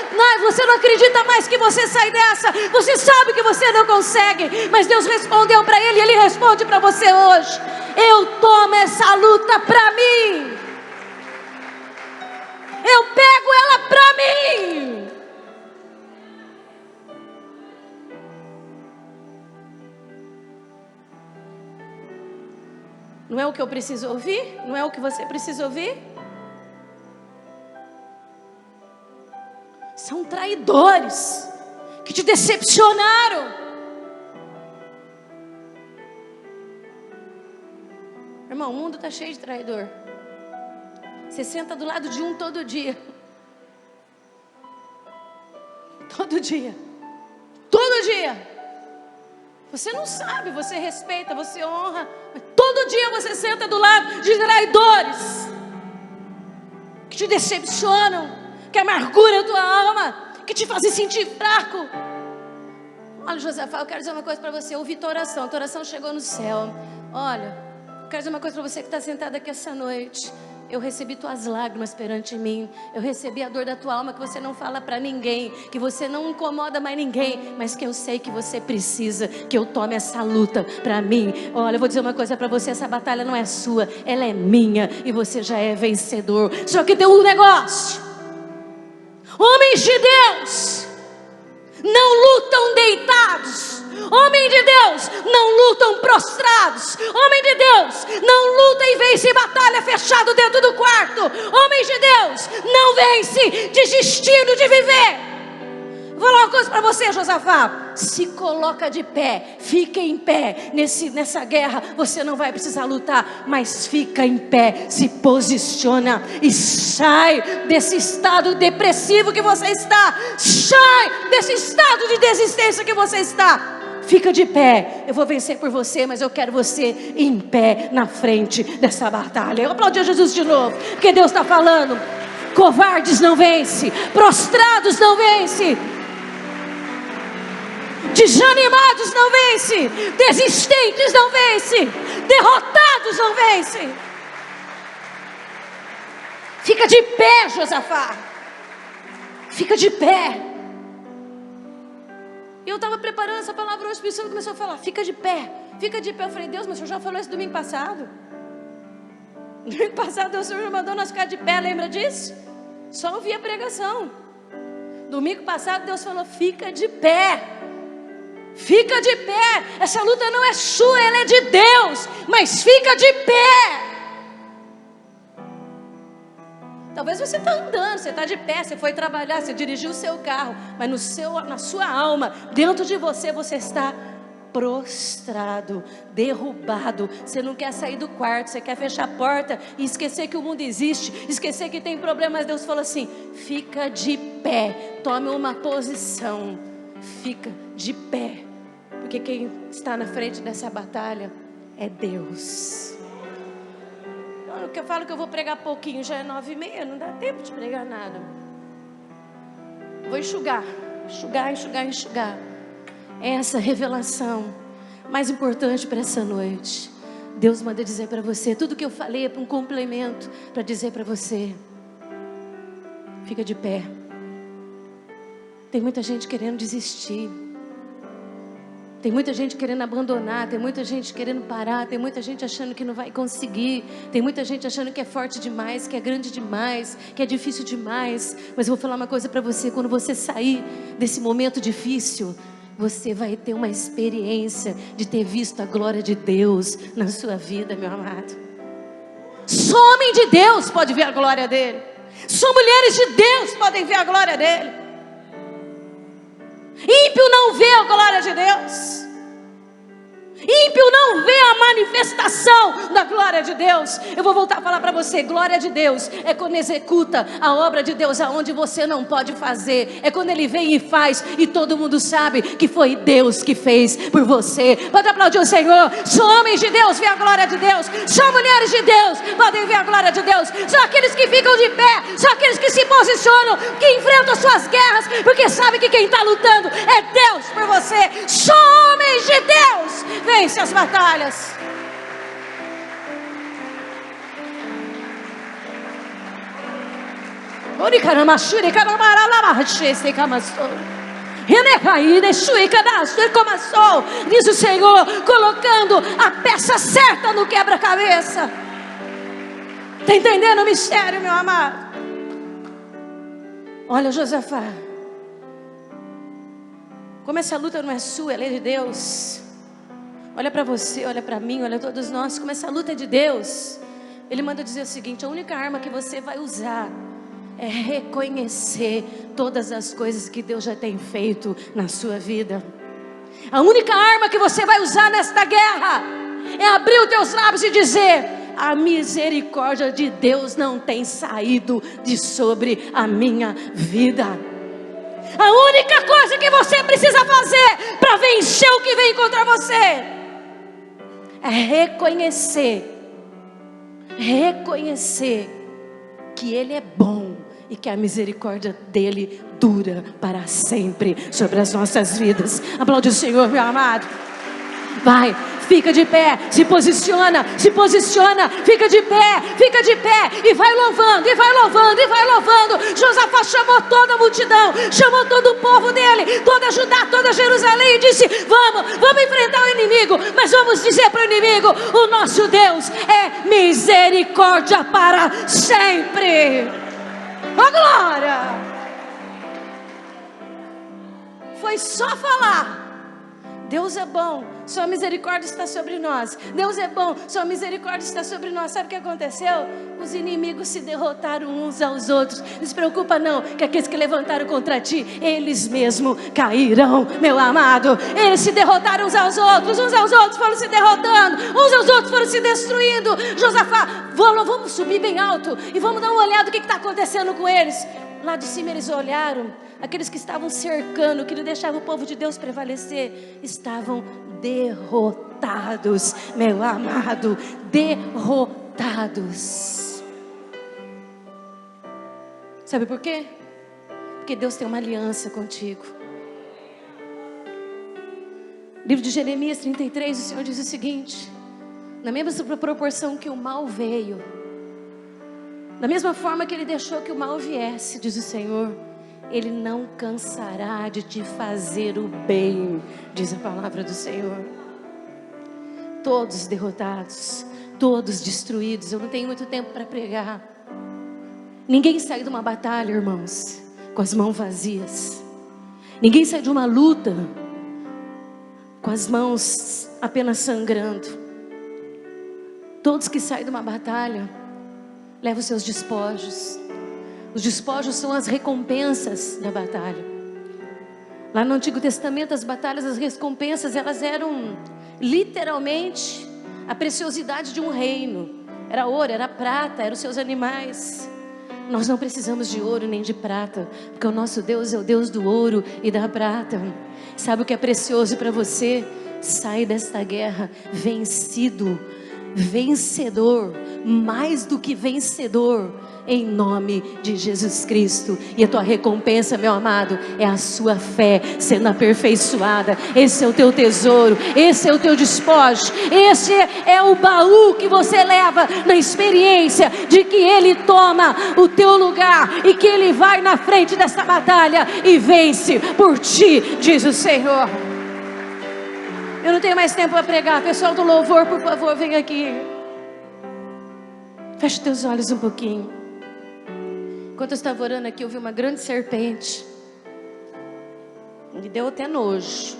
você não acredita mais que você sai dessa. Você sabe que você não consegue, mas Deus respondeu para ele, e Ele responde para você hoje: eu tomo essa luta para mim, eu pego ela para mim. Não é o que eu preciso ouvir? Não é o que você precisa ouvir? São traidores que te decepcionaram. Irmão, o mundo está cheio de traidor. Você senta do lado de um todo dia. Todo dia. Todo dia. Você não sabe, você respeita, você honra, mas todo dia você senta do lado de traidores que te decepcionam, que amarguram a tua alma, que te fazem sentir fraco. Olha, Josafá, eu quero dizer uma coisa para você. Eu ouvi tua oração chegou no céu. Olha, eu quero dizer uma coisa para você que está sentado aqui essa noite. Eu recebi tuas lágrimas perante mim. Eu recebi a dor da tua alma, que você não fala para ninguém, que você não incomoda mais ninguém, mas que eu sei que você precisa que eu tome essa luta para mim. Olha, eu vou dizer uma coisa para você: essa batalha não é sua, ela é minha, e você já é vencedor. Só que tem um negócio: homens de Deus não lutam deitados, Homem de Deus não lutam prostrados. Homem de Deus não luta e vence em batalha fechado dentro do quarto. Homem de Deus não vence desistindo de viver. Vou falar uma coisa para você, Josafá. Se coloca de pé, fica em pé. Nessa guerra você não vai precisar lutar, mas fica em pé, se posiciona e sai desse estado depressivo que você está. Sai desse estado de desistência que você está. Fica de pé. Eu vou vencer por você, mas eu quero você em pé na frente dessa batalha. Eu aplaudi a Jesus de novo, porque Deus está falando. Covardes não vence, prostrados não vence, desanimados não vence, desistentes não vence, derrotados não vence. Fica de pé, Josafá. Fica de pé. Eu estava preparando essa palavra hoje, o Espírito Santo começou a falar, fica de pé, fica de pé. Eu falei, Deus, mas o Senhor já falou isso domingo passado. Domingo passado o Senhor já mandou nós ficar de pé, lembra disso? Só ouvi a pregação. Domingo passado Deus falou, fica de pé. Fica de pé. Essa luta não é sua, ela é de Deus. Mas fica de pé. Talvez você está andando, você está de pé, você foi trabalhar, você dirigiu o seu carro, mas na sua alma, dentro de você, você está prostrado, derrubado. Você não quer sair do quarto, você quer fechar a porta e esquecer que o mundo existe, esquecer que tem problemas. Deus falou assim, fica de pé, tome uma posição, fica de pé, porque quem está na frente dessa batalha é Deus. Eu falo que eu vou pregar pouquinho, já é 9h30, não dá tempo de pregar nada. Vou enxugar. Essa revelação mais importante para essa noite. Deus manda dizer para você, tudo que eu falei é para um complemento, para dizer para você, fica de pé. Tem muita gente querendo desistir, tem muita gente querendo abandonar, tem muita gente querendo parar, tem muita gente achando que não vai conseguir, tem muita gente achando que é forte demais, que é grande demais, que é difícil demais. Mas eu vou falar uma coisa para você, quando você sair desse momento difícil, você vai ter uma experiência de ter visto a glória de Deus na sua vida, meu amado. Só homem de Deus pode ver a glória dele. Só mulheres de Deus podem ver a glória dele. Ímpio não vê a glória de Deus. Ímpio não vê a manifestação da glória de Deus. Eu vou voltar a falar para você, glória de Deus é quando executa a obra de Deus aonde você não pode fazer. É quando Ele vem e faz e todo mundo sabe que foi Deus que fez por você. Pode aplaudir o Senhor. Só homens de Deus vê a glória de Deus. Só mulheres de Deus podem ver a glória de Deus. Só aqueles que ficam de pé, só aqueles que se posicionam, que enfrentam suas guerras, porque sabe que quem está lutando é Deus por você. Só homens de Deus vence as batalhas. Diz o Senhor, colocando a peça certa no quebra-cabeça. Está entendendo o mistério, meu amado? Olha, Josafá, como essa luta não é sua, ela é de Deus. Olha para você, olha para mim, olha todos nós, como essa luta é de Deus. Ele manda dizer o seguinte, a única arma que você vai usar é reconhecer todas as coisas que Deus já tem feito na sua vida. A única arma que você vai usar nesta guerra é abrir os teus lábios e dizer, a misericórdia de Deus não tem saído de sobre a minha vida. A única coisa que você precisa fazer para vencer o que vem contra você é reconhecer que Ele é bom e que a misericórdia dEle dura para sempre sobre as nossas vidas. Aplaude o Senhor, meu amado. Vai, fica de pé, se posiciona, fica de pé, e vai louvando, Josafá chamou toda a multidão, chamou todo o povo dele, toda Judá, toda Jerusalém, e disse, vamos enfrentar o inimigo, mas vamos dizer para o inimigo, o nosso Deus é misericórdia para sempre. Ó glória! Foi só falar, Deus é bom, sua misericórdia está sobre nós. Deus é bom, sua misericórdia está sobre nós. Sabe o que aconteceu? Os inimigos se derrotaram uns aos outros. Não se preocupa não, que aqueles que levantaram contra ti, eles mesmos cairão, meu amado. Eles se derrotaram uns aos outros foram se derrotando, uns aos outros foram se destruindo. Josafá, vamos subir bem alto e vamos dar uma olhada no que está acontecendo com eles. Lá de cima eles olharam, aqueles que estavam cercando, que não deixavam o povo de Deus prevalecer, estavam derrotados, meu amado, derrotados. Sabe por quê? Porque Deus tem uma aliança contigo. Livro de Jeremias 33, o Senhor diz o seguinte: na mesma proporção que o mal veio, da mesma forma que Ele deixou que o mal viesse, diz o Senhor, Ele não cansará de te fazer o bem, diz a palavra do Senhor. Todos derrotados, todos destruídos. Eu não tenho muito tempo para pregar. Ninguém sai de uma batalha, irmãos, com as mãos vazias. Ninguém sai de uma luta com as mãos apenas sangrando. Todos que saem de uma batalha levam os seus despojos. Os despojos são as recompensas da batalha. Lá no Antigo Testamento, as batalhas, as recompensas, elas eram literalmente a preciosidade de um reino. Era ouro, era prata, eram os seus animais. Nós não precisamos de ouro nem de prata, porque o nosso Deus é o Deus do ouro e da prata. Sabe o que é precioso para você? Sai desta guerra vencido, vencedor, mais do que vencedor, em nome de Jesus Cristo. E a tua recompensa, meu amado, é a sua fé sendo aperfeiçoada. Esse é o teu tesouro, esse é o teu despojo, esse é o baú que você leva na experiência de que Ele toma o teu lugar e que Ele vai na frente desta batalha e vence por ti, diz o Senhor. Eu não tenho mais tempo para pregar. Pessoal do louvor, por favor, vem aqui. Feche teus olhos um pouquinho. Enquanto eu estava orando aqui, eu vi uma grande serpente. Me deu até nojo.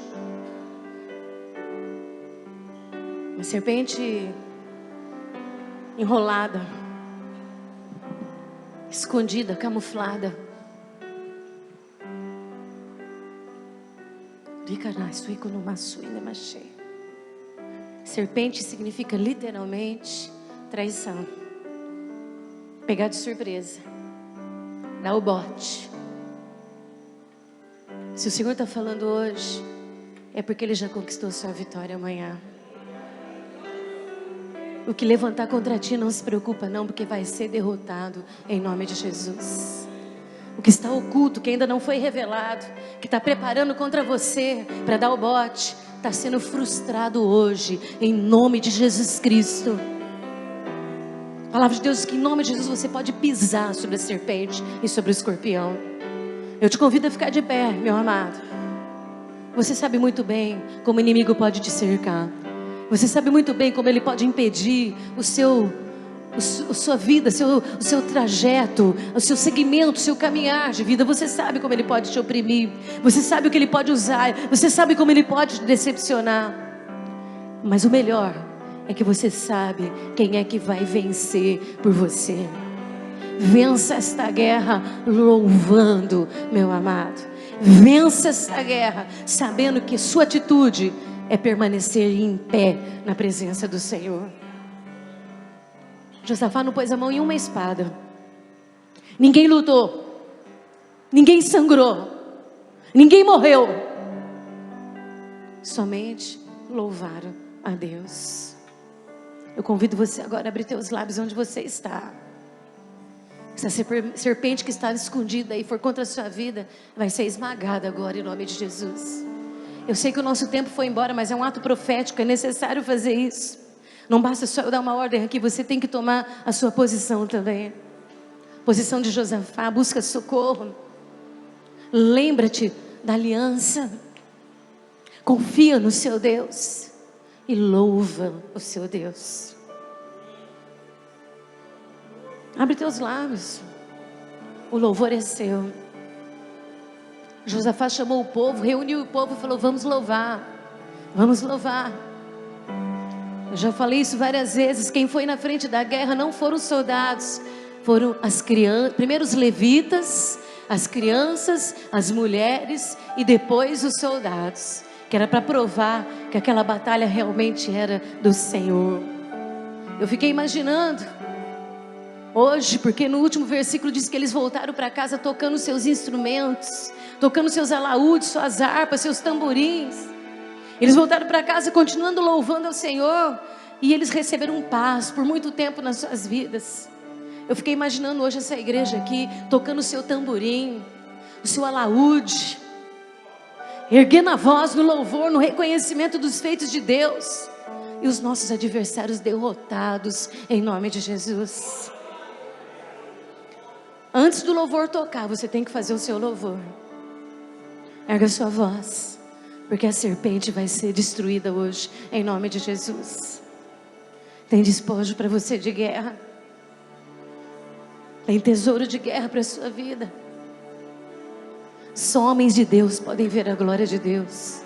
Uma serpente enrolada, escondida, camuflada. Serpente significa literalmente traição. Pegar de surpresa. Dá o bote. Se o Senhor está falando hoje, é porque Ele já conquistou sua vitória amanhã. O que levantar contra ti, não se preocupa não, porque vai ser derrotado em nome de Jesus. O que está oculto, que ainda não foi revelado, que está preparando contra você para dar o bote, está sendo frustrado hoje em nome de Jesus Cristo. A palavra de Deus diz que em nome de Jesus você pode pisar sobre a serpente e sobre o escorpião. Eu te convido a ficar de pé, meu amado. Você sabe muito bem como o inimigo pode te cercar. Você sabe muito bem como ele pode impedir sua vida, o seu trajeto, o seu segmento, o seu caminhar de vida. Você sabe como ele pode te oprimir. Você sabe o que ele pode usar. Você sabe como ele pode te decepcionar. Mas o melhor é que você sabe quem é que vai vencer por você. Vença esta guerra louvando, meu amado. Vença esta guerra sabendo que sua atitude é permanecer em pé na presença do Senhor. Josafá não pôs a mão em uma espada. Ninguém lutou. Ninguém sangrou. Ninguém morreu. Somente louvaram a Deus. Eu convido você agora a abrir teus lábios onde você está. Essa serpente que está escondida e for contra a sua vida vai ser esmagada agora em nome de Jesus. Eu sei que o nosso tempo foi embora, mas é um ato profético, é necessário fazer isso. Não basta só eu dar uma ordem aqui, você tem que tomar a sua posição também. Posição de Josafá, busca socorro. Lembra-te da aliança. Confia no seu Deus e louva o seu Deus. Abre teus lábios. O louvor é seu. Josafá chamou o povo, reuniu o povo e falou: vamos louvar. Vamos louvar. Eu já falei isso várias vezes. Quem foi na frente da guerra não foram os soldados, foram as crianças, primeiro os levitas, as crianças, as mulheres e depois os soldados, que era para provar que aquela batalha realmente era do Senhor. Eu fiquei imaginando hoje, porque no último versículo diz que eles voltaram para casa tocando seus instrumentos, tocando seus alaúdes, suas harpas, seus tamborins. Eles voltaram para casa continuando louvando ao Senhor, e eles receberam paz por muito tempo nas suas vidas. Eu fiquei imaginando hoje essa igreja aqui tocando o seu tamborim, o seu alaúde, erguendo a voz no louvor, no reconhecimento dos feitos de Deus, e os nossos adversários derrotados em nome de Jesus. Antes do louvor tocar, você tem que fazer o seu louvor. Erga a sua voz, porque a serpente vai ser destruída hoje em nome de Jesus. Tem despojo para você de guerra. Tem tesouro de guerra para a sua vida. Só homens de Deus podem ver a glória de Deus.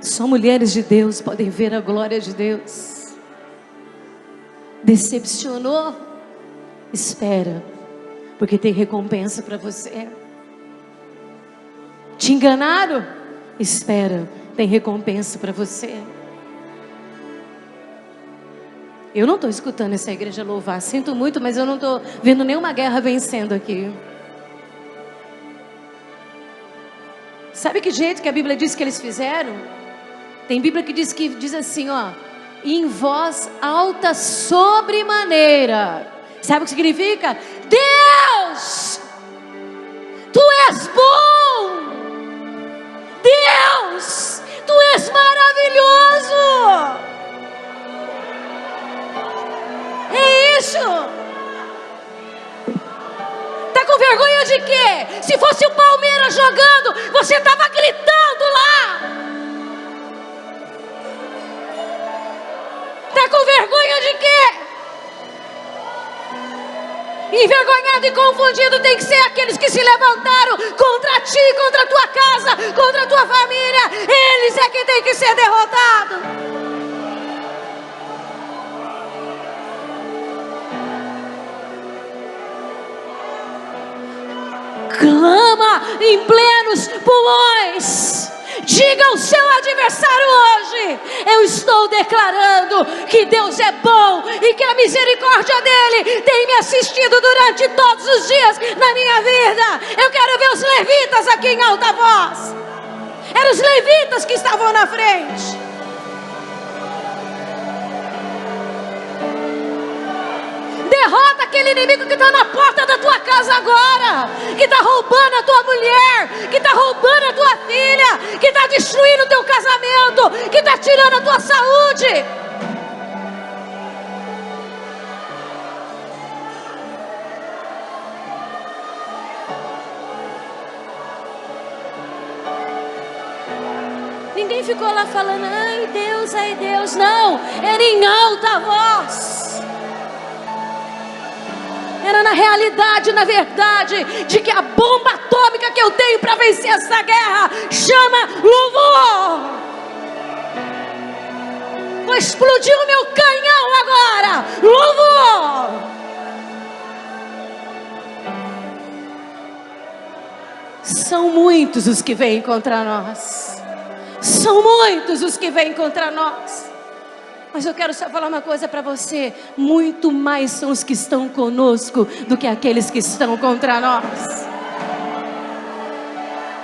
Só mulheres de Deus podem ver a glória de Deus. Decepcionou? Espera, porque tem recompensa para você. Te enganaram? Espera, tem recompensa para você. Eu não estou escutando essa igreja louvar. Sinto muito, mas eu não estou vendo nenhuma guerra vencendo aqui. Sabe que jeito que a Bíblia diz que eles fizeram? Tem Bíblia que diz assim, ó: em voz alta sobremaneira. Sabe o que significa? Deus, Tu és bom. Deus, Tu és maravilhoso. É isso. Tá com vergonha de quê? Se fosse o Palmeiras jogando, você estava gritando lá. Tá com vergonha de quê? Envergonhado e confundido tem que ser aqueles que se levantaram contra ti, contra a tua casa, contra a tua família. Eles é que tem que ser derrotados. Clama em plenos pulmões. Diga ao seu adversário hoje: eu estou declarando que Deus é bom e que a misericórdia dele tem me assistido durante todos os dias na minha vida. Eu quero ver os levitas aqui em alta voz. Eram os levitas que estavam na frente. Derrota aquele inimigo que está na porta da tua casa agora, que está roubando a tua mulher, que está roubando a tua filha, que está destruindo o teu casamento, que está tirando a tua saúde. Ninguém ficou lá falando ai Deus, não, era em alta voz. Era na realidade, na verdade, de que a bomba atômica que eu tenho para vencer essa guerra chama louvor. Vou explodir o meu canhão agora. Louvor. São muitos os que vêm contra nós. São muitos os que vêm contra nós. Mas eu quero só falar uma coisa para você: muito mais são os que estão conosco do que aqueles que estão contra nós.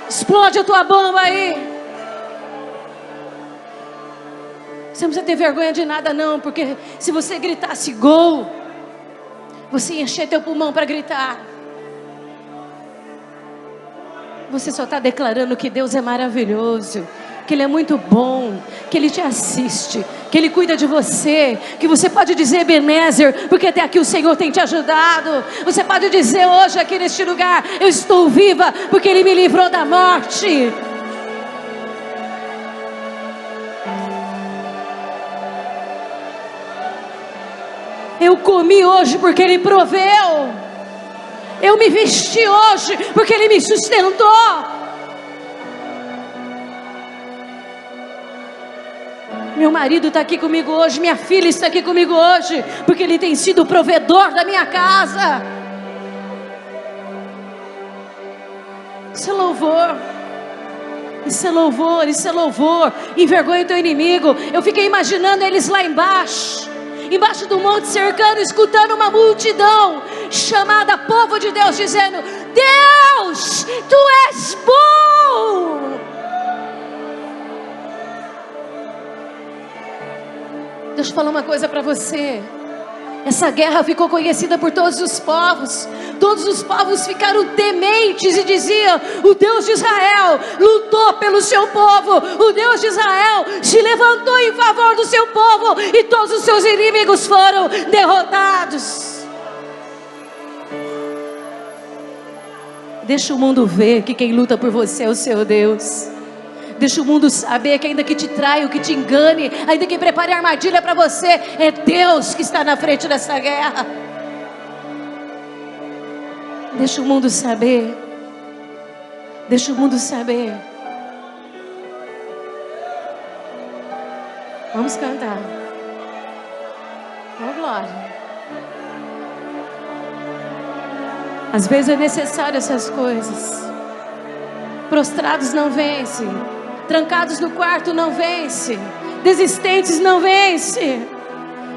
Explode a tua bomba aí. Você não precisa ter vergonha de nada não, porque se você gritasse gol, você ia encher teu pulmão para gritar. Você só está declarando que Deus é maravilhoso, que Ele é muito bom, que Ele te assiste, que Ele cuida de você, que você pode dizer Ebenezer, porque até aqui o Senhor tem te ajudado. Você pode dizer hoje aqui neste lugar: eu estou viva porque Ele me livrou da morte. Eu comi hoje porque Ele proveu. Eu me vesti hoje porque Ele me sustentou. Meu marido está aqui comigo hoje, minha filha está aqui comigo hoje, porque Ele tem sido o provedor da minha casa. Isso é louvor. Isso é louvor, isso é louvor. Envergonha o teu inimigo. Eu fiquei imaginando eles lá embaixo do monte, cercando, escutando uma multidão chamada povo de Deus, dizendo: Deus, Tu és bom. Deixa eu falar uma coisa para você. Essa guerra ficou conhecida por todos os povos. Todos os povos ficaram tementes e diziam: o Deus de Israel lutou pelo seu povo. O Deus de Israel se levantou em favor do seu povo e todos os seus inimigos foram derrotados. Deixa o mundo ver que quem luta por você é o seu Deus. Deixa o mundo saber que ainda que te traia, que te engane, ainda que prepare armadilha para você, é Deus que está na frente dessa guerra. Deixa o mundo saber. Deixa o mundo saber. Vamos cantar. Oh, glória. Às vezes é necessário essas coisas. Prostrados não vencem. Trancados no quarto não vence. Desistentes não vence.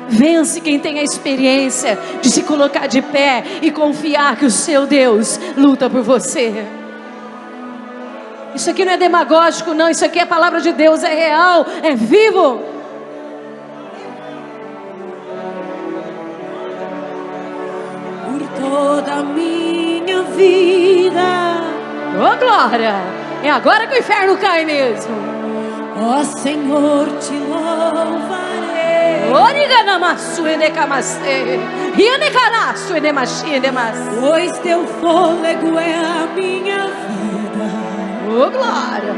Vence quem tem a experiência de se colocar de pé e confiar que o seu Deus luta por você. Isso aqui não é demagógico não, isso aqui é a palavra de Deus, é real, é vivo. Por toda a minha vida, Oh glória! É agora que o inferno cai mesmo. ó Senhor, te louvarei. Pois teu fôlego é a minha vida. Oh glória!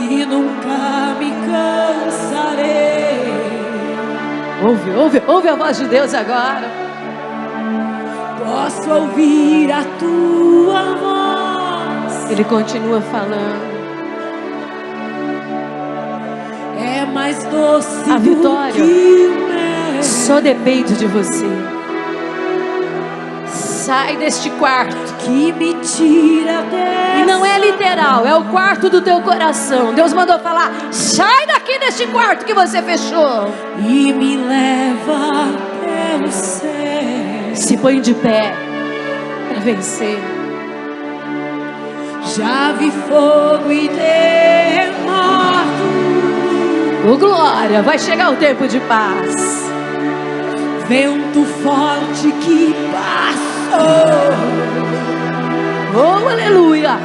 E nunca me cansarei. Ouve a voz de Deus agora. Posso ouvir a tua voz. Ele continua falando. É mais doce A vitória do que o mel. só depende de você. Sai deste quarto. Que me tira dessa. E não é literal, é o quarto do teu coração. Deus mandou falar: sai daqui deste quarto que você fechou. E me leva até o céu. Se põe de pé para vencer. Já vi fogo e terremoto. Oh glória, vai chegar o tempo de paz. Vento forte que passou. Oh aleluia.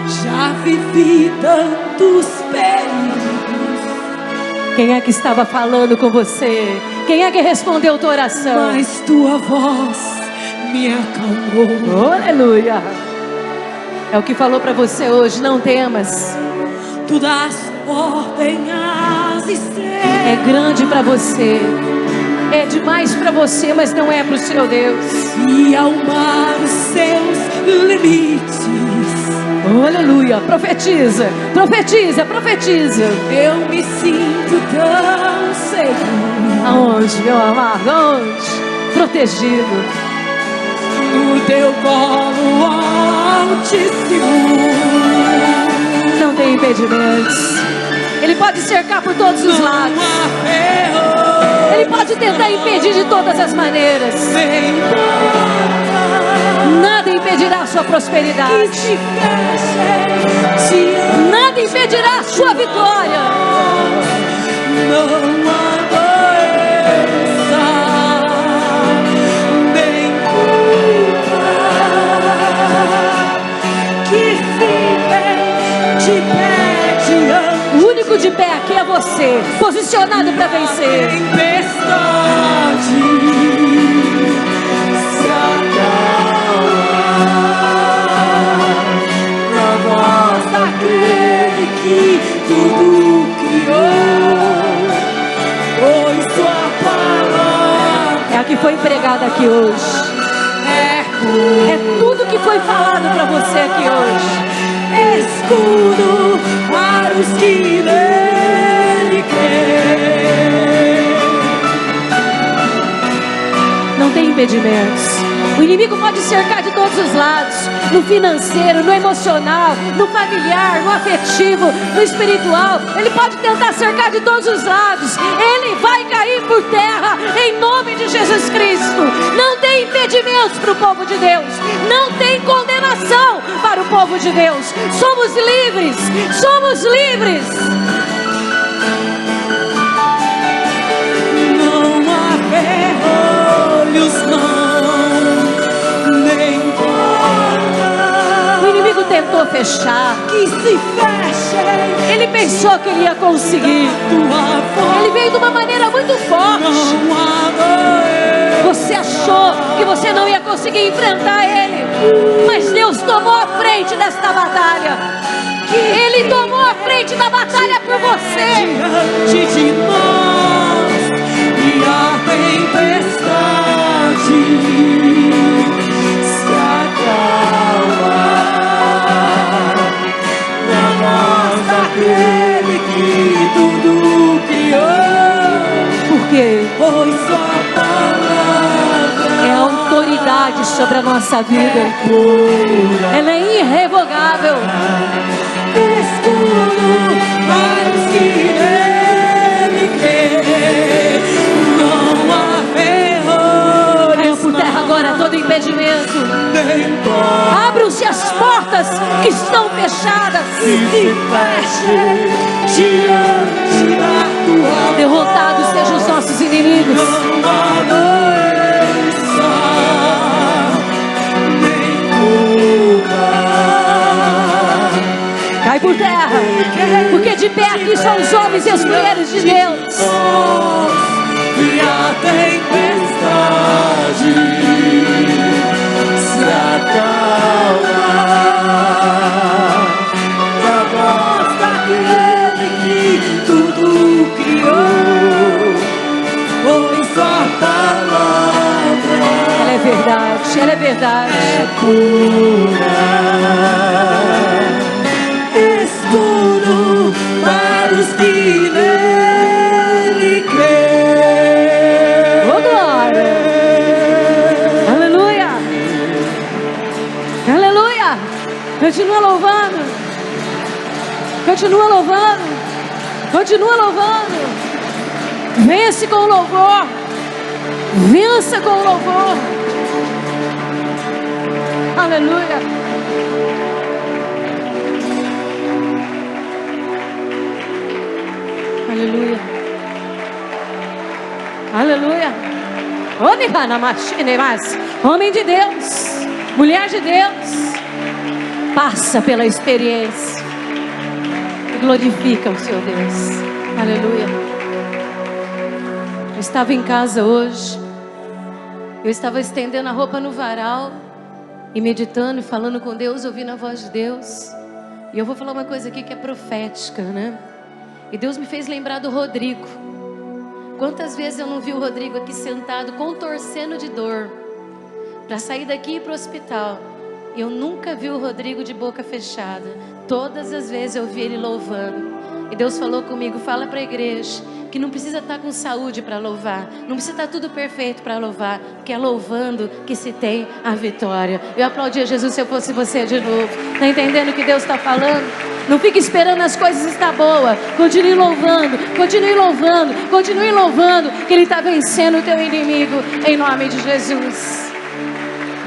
Já vivi tantos perigos. Quem é que estava falando com você? Quem é que respondeu a tua oração? Mas tua voz me acalmou. Oh, aleluia. É o que falou para você hoje. Não temas. Tu dás ordem às estrelas. É grande para você. É demais para você, mas não é para o seu Deus. E ao mar os seus limites. Oh, aleluia. Profetiza, profetiza, profetiza. Eu me sinto tão seguro. Aonde, meu amado? Aonde? Protegido. No teu colo altíssimo. Não tem impedimentos. Ele pode cercar por todos os lados. Ele pode tentar impedir de todas as maneiras. Nada impedirá a sua prosperidade. Nada impedirá a sua vitória. Não há doença, nem culpa que fique de pé diante. O único de pé aqui é você, posicionado para vencer. Tempestade se acalma na voz daquele que tudo criou. Pois sua palavra É a que foi empregada aqui hoje. é É tudo que foi falado para você aqui hoje. escuta. para os que nele creem. Não tem impedimentos. O inimigo pode cercar de todos os lados, no financeiro, no emocional, no familiar, no afetivo, no espiritual. Ele pode tentar cercar de todos os lados. Ele vai cair por terra em nome de Jesus Cristo. Não tem impedimentos para o povo de Deus. Não tem condenação para o povo de Deus. Somos livres. Somos livres. Não há ferrolhos, não, nem porta O inimigo tentou fechar. que se fechem. Ele pensou que ele ia conseguir. Tua voz Ele veio de uma maneira muito forte. não há Você achou que você não ia conseguir enfrentar ele, mas Deus tomou a frente desta batalha. Ele tomou a frente da batalha por você. diante de nós e a tempestade se acalma na voz daquele que tudo criou. Por quê? Pois sua palavra É a autoridade sobre a nossa vida. Ela é irrevogável. escudo para os que nele creem. Não há ferrolhos, Caiu por terra agora todo impedimento. nem porta Abram-se as portas que estão fechadas. que se feche diante da tua Derrotados sejam os nossos inimigos. Não há doença, nem culpa. Cai por terra. Porque de pé aqui são os homens e as mulheres de Deus. E a tempestade se acalma na voz daquele que tudo criou. Pois sua palavra Ela é verdade, ela é verdade. é pura. Escudo para os que nele creem. Ô, glória! Aleluia! Aleluia! Continua louvando. Continua louvando. Continua louvando. Vence com o louvor. Vença com o louvor. Aleluia! Aleluia. Aleluia. Homem de Deus, mulher de Deus, passa pela experiência e glorifica o seu Deus. Aleluia. Eu estava em casa hoje. Eu estava estendendo a roupa no varal e meditando e falando com Deus, ouvindo a voz de Deus. E eu vou falar uma coisa aqui que é profética, né? E Deus me fez lembrar do Rodrigo. Quantas vezes eu não vi o Rodrigo aqui sentado, contorcendo de dor, para sair daqui e ir para o hospital. Eu nunca vi o Rodrigo de boca fechada. Todas as vezes eu vi ele louvando. E Deus falou comigo, fala para a igreja, que não precisa estar com saúde para louvar. Não precisa estar tudo perfeito para louvar. Que é louvando que se tem a vitória. Eu aplaudia Jesus se eu fosse você de novo. Está entendendo o que Deus está falando? Não fique esperando as coisas estar boas. Continue louvando, continue louvando, continue louvando, que Ele está vencendo o teu inimigo, em nome de Jesus.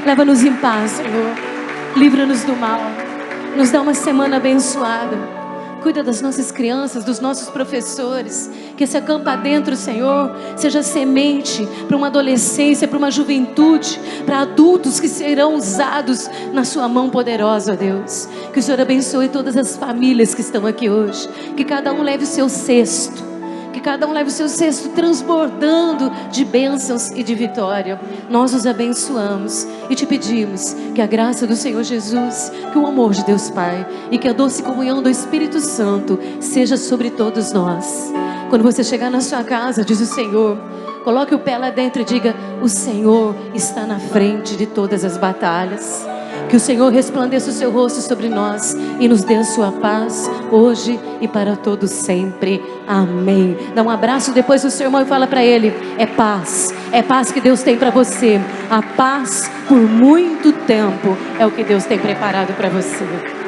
Leva-nos em paz, Senhor. Livra-nos do mal. Nos dá uma semana abençoada. Cuida das nossas crianças, dos nossos professores. Que esse acampa dentro, Senhor, seja semente para uma adolescência, para uma juventude, para adultos que serão usados na sua mão poderosa, ó Deus. Que o Senhor abençoe todas as famílias que estão aqui hoje. Que cada um leve o seu cesto. Que cada um leve o seu cesto transbordando de bênçãos e de vitória. Nós os abençoamos e te pedimos que a graça do Senhor Jesus, que o amor de Deus Pai e que a doce comunhão do Espírito Santo seja sobre todos nós. Quando você chegar na sua casa, diz o Senhor, coloque o pé lá dentro e diga: o Senhor está na frente de todas as batalhas. Que o Senhor resplandeça o seu rosto sobre nós e nos dê a sua paz hoje e para todos sempre. Amém. Dá um abraço depois do seu irmão e fala para ele: é paz que Deus tem para você. A paz por muito tempo é o que Deus tem preparado para você.